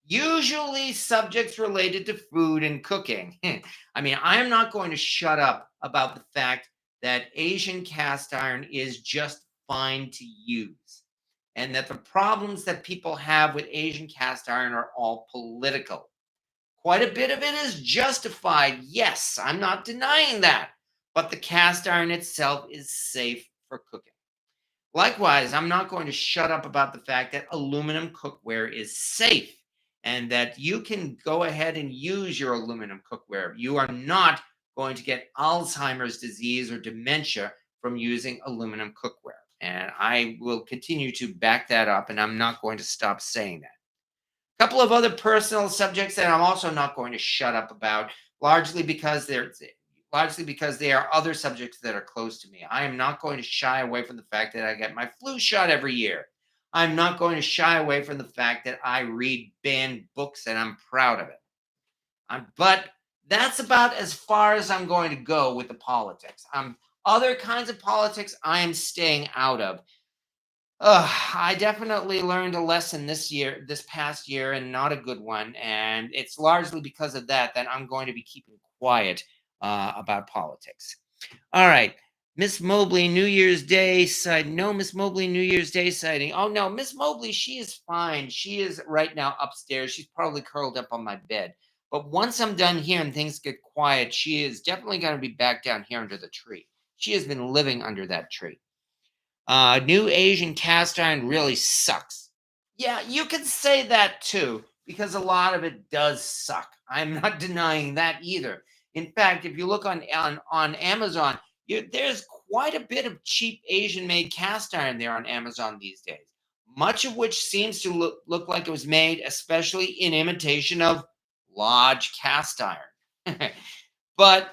Usually subjects related to food and cooking. I mean, I am not going to shut up about the fact that Asian cast iron is just fine to use, and that the problems that people have with Asian cast iron are all political. Quite a bit of it is justified. Yes, I'm not denying that. But the cast iron itself is safe for cooking. Likewise, I'm not going to shut up about the fact that aluminum cookware is safe and that you can go ahead and use your aluminum cookware. You are not going to get Alzheimer's disease or dementia from using aluminum cookware. And I will continue to back that up, and I'm not going to stop saying that. Couple of other personal subjects that I'm also not going to shut up about, largely because they are other subjects that are close to me. I am not going to shy away from the fact that I get my flu shot every year. I'm not going to shy away from the fact that I read banned books and I'm proud of it. But that's about as far as I'm going to go with the politics. Other kinds of politics I am staying out of. I definitely learned a lesson this past year, and not a good one. And it's largely because of that I'm going to be keeping quiet about politics. All right. Miss Mobley, New Year's Day sighting. No, Miss Mobley, New Year's Day sighting. Oh, no, Miss Mobley, she is fine. She is right now upstairs. She's probably curled up on my bed. But once I'm done here and things get quiet, she is definitely going to be back down here under the tree. She has been living under that tree. New Asian cast iron really sucks. Yeah, you could say that too, because a lot of it does suck. I'm not denying that either. In fact, if you look on Amazon, there's quite a bit of cheap Asian made cast iron there on Amazon these days. Much of which seems to look like it was made especially in imitation of large cast iron. But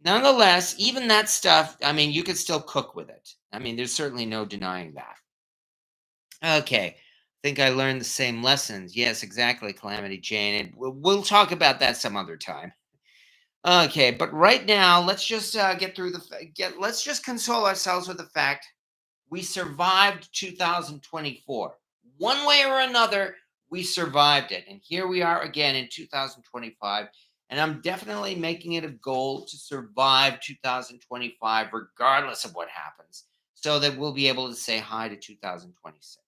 nonetheless, even that stuff, I mean, you could still cook with it. I mean, there's certainly no denying that. Okay. I think I learned the same lessons. Yes, exactly, Calamity Jane. And we'll talk about that some other time. Okay, but right now, let's just get through let's just console ourselves with the fact we survived 2024. One way or another, we survived it. And here we are again in 2025. And I'm definitely making it a goal to survive 2025, regardless of what happens, so that we'll be able to say hi to 2026.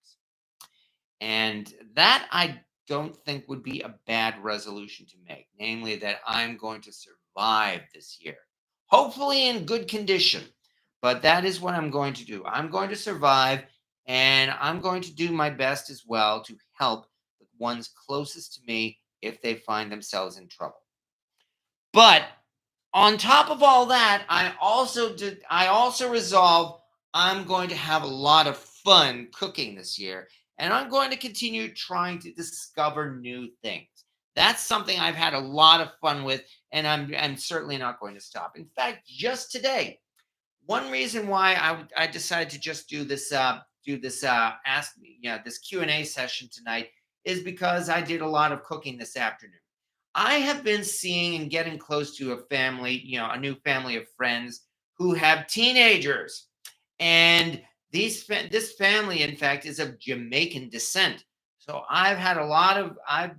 And that I don't think would be a bad resolution to make, namely that I'm going to survive this year, hopefully in good condition. But that is what I'm going to do. I'm going to survive, and I'm going to do my best as well to help ones closest to me if they find themselves in trouble. But on top of all that, I also resolved I'm going to have a lot of fun cooking this year, and I'm going to continue trying to discover new things. That's something I've had a lot of fun with, and I'm certainly not going to stop. In fact, just today, one reason why I decided to just do this ask me this Q&A session tonight is because I did a lot of cooking this afternoon. I have been seeing and getting close to a family, a new family of friends who have teenagers. And this family, in fact, is of Jamaican descent. So I've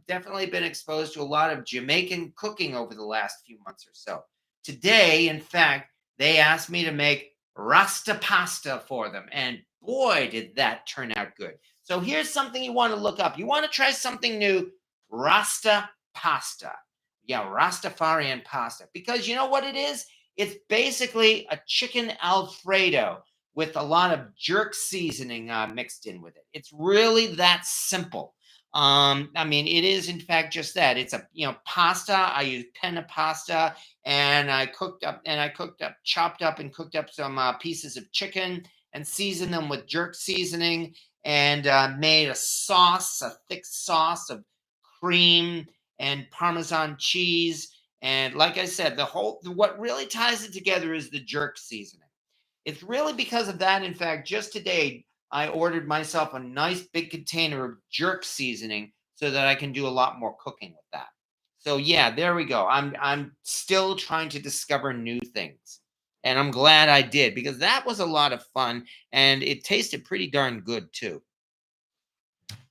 definitely been exposed to a lot of Jamaican cooking over the last few months or so. Today, in fact, they asked me to make Rasta pasta for them. And boy, did that turn out good. So here's something you want to look up. You want to try something new, Rasta pasta. Yeah, Rastafarian pasta. Because you know what it is? It's basically a chicken Alfredo with a lot of jerk seasoning mixed in with it. It's really that simple. I mean, it is in fact just that. It's a pasta. I use penna pasta, and chopped up and cooked up some pieces of chicken and seasoned them with jerk seasoning, and made a thick sauce of cream and Parmesan cheese. And like I said, what really ties it together is the jerk seasoning. It's really because of that. In fact, just today, I ordered myself a nice big container of jerk seasoning so that I can do a lot more cooking with that. So yeah, there we go. I'm still trying to discover new things. And I'm glad I did because that was a lot of fun and it tasted pretty darn good too.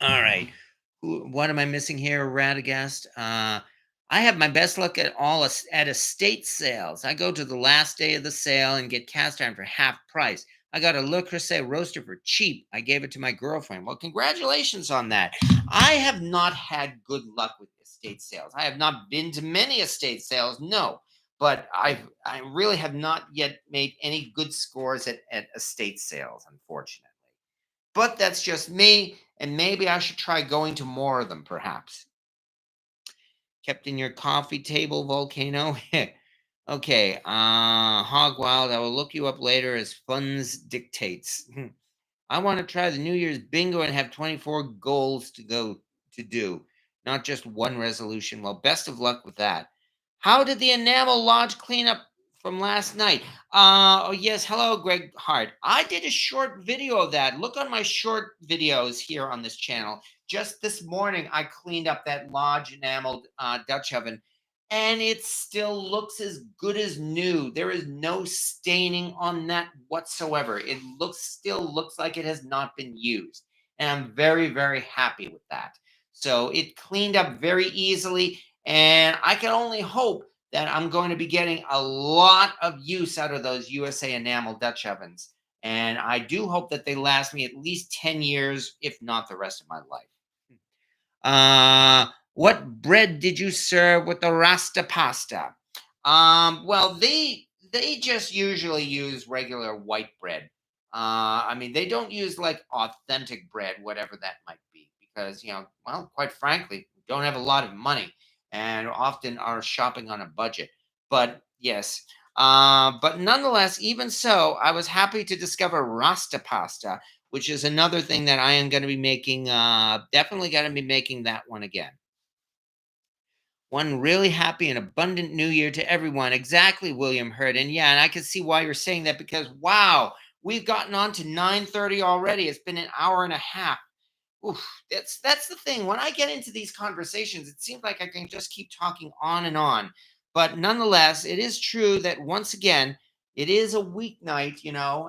All right. What am I missing here, Radagast? I have my best luck at estate sales. I go to the last day of the sale and get cast iron for half price. I got a Le Creuset roaster for cheap. I gave it to my girlfriend. Well, congratulations on that. I have not had good luck with estate sales. I have not been to many estate sales, no. But I really have not yet made any good scores at estate sales, unfortunately. But that's just me, and maybe I should try going to more of them, perhaps. Kept in your coffee table volcano. Okay, Hog Wild, I will look you up later as funds dictates. I want to try the New Year's bingo and have 24 goals to do, not just one resolution. Well, best of luck with that. How did the enamel lodge cleanup from last night? Oh yes, hello, Greg Hart. I did a short video of that. Look on my short videos here on this channel. Just this morning, I cleaned up that lodge enameled Dutch oven, and it still looks as good as new. There is no staining on that whatsoever. It still looks like it has not been used, and I'm very, very happy with that. So it cleaned up very easily, and I can only hope that I'm going to be getting a lot of use out of those USA enamel Dutch ovens. And I do hope that they last me at least 10 years, if not the rest of my life. What bread did you serve with the Rasta pasta? Well, they just usually use regular white bread. I mean, they don't use like authentic bread, whatever that might be, because well, quite frankly, we don't have a lot of money, and often are shopping on a budget. But yes, but nonetheless, even so, I was happy to discover Rasta pasta, which is another thing that I am going to be making. Definitely going to be making that one again. One really happy and abundant new year to everyone. Exactly, William Hurd. And yeah, and I can see why you're saying that because wow, we've gotten on to 9:30 already. It's been an hour and a half. Oof, that's the thing. When I get into these conversations, it seems like I can just keep talking on and on. But nonetheless, it is true that once again, it is a weeknight,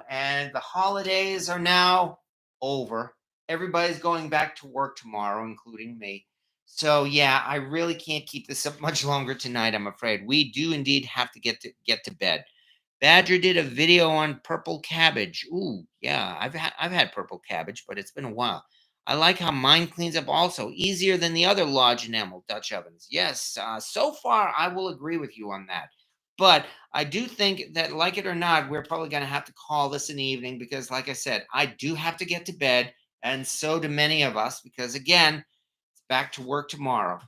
and the holidays are now over. Everybody's going back to work tomorrow, including me. So yeah, I really can't keep this up much longer tonight, I'm afraid. We do indeed have to get to bed. Badger did a video on purple cabbage. Ooh, yeah, I've had purple cabbage, but it's been a while. I like how mine cleans up also easier than the other Lodge enamel Dutch ovens. Yes, so far I will agree with you on that. But I do think that, like it or not, we're probably going to have to call this an evening because, like I said, I do have to get to bed, and so do many of us. Because again, back to work tomorrow.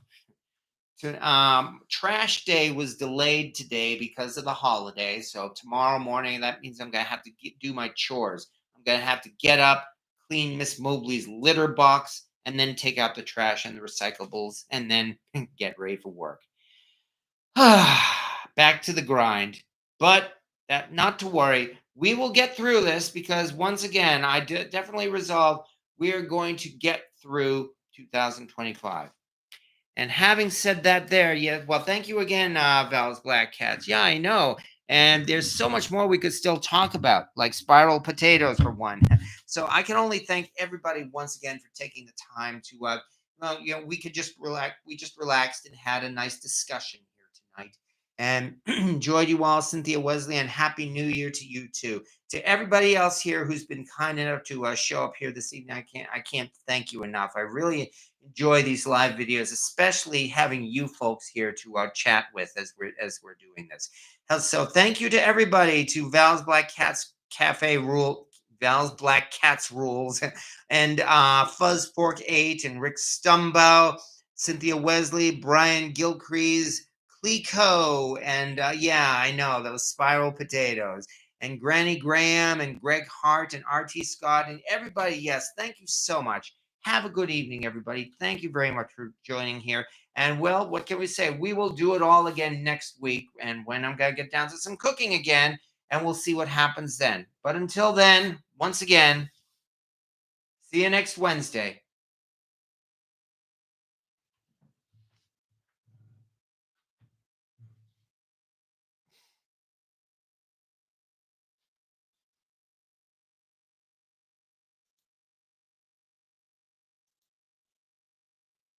Trash day was delayed today because of the holiday. So tomorrow morning, that means I'm going to have to do my chores. I'm going to have to get up, clean Miss Mobley's litter box, and then take out the trash and the recyclables, and then get ready for work. Back to the grind. But not to worry. We will get through this because once again, I definitely resolve we are going to get through 2025. And having said that there, yeah, well, thank you again, Val's Black Cats. Yeah, I know. And there's so much more we could still talk about, like spiral potatoes for one. So I can only thank everybody once again for taking the time to, we could just relax. We just relaxed and had a nice discussion here tonight. And enjoyed you all, Cynthia Wesley, and Happy New Year to you too. To everybody else here who's been kind enough to show up here this evening, I can't thank you enough. I really enjoy these live videos, especially having you folks here to chat with as we're doing this. So thank you to everybody, to Val's Black Cats Cafe Rule, Val's Black Cats Rules, and Fuzz Fork 8, and Rick Stumbo, Cynthia Wesley, Brian Gilcrease, Clico, and yeah, I know those spiral potatoes, and Granny Graham, and Greg Hart, and RT Scott, and everybody. Yes, thank you so much. Have a good evening, everybody. Thank you very much for joining here. And well, what can we say? We will do it all again next week. And when I'm going to get down to some cooking again, and we'll see what happens then. But until then, once again, see you next Wednesday.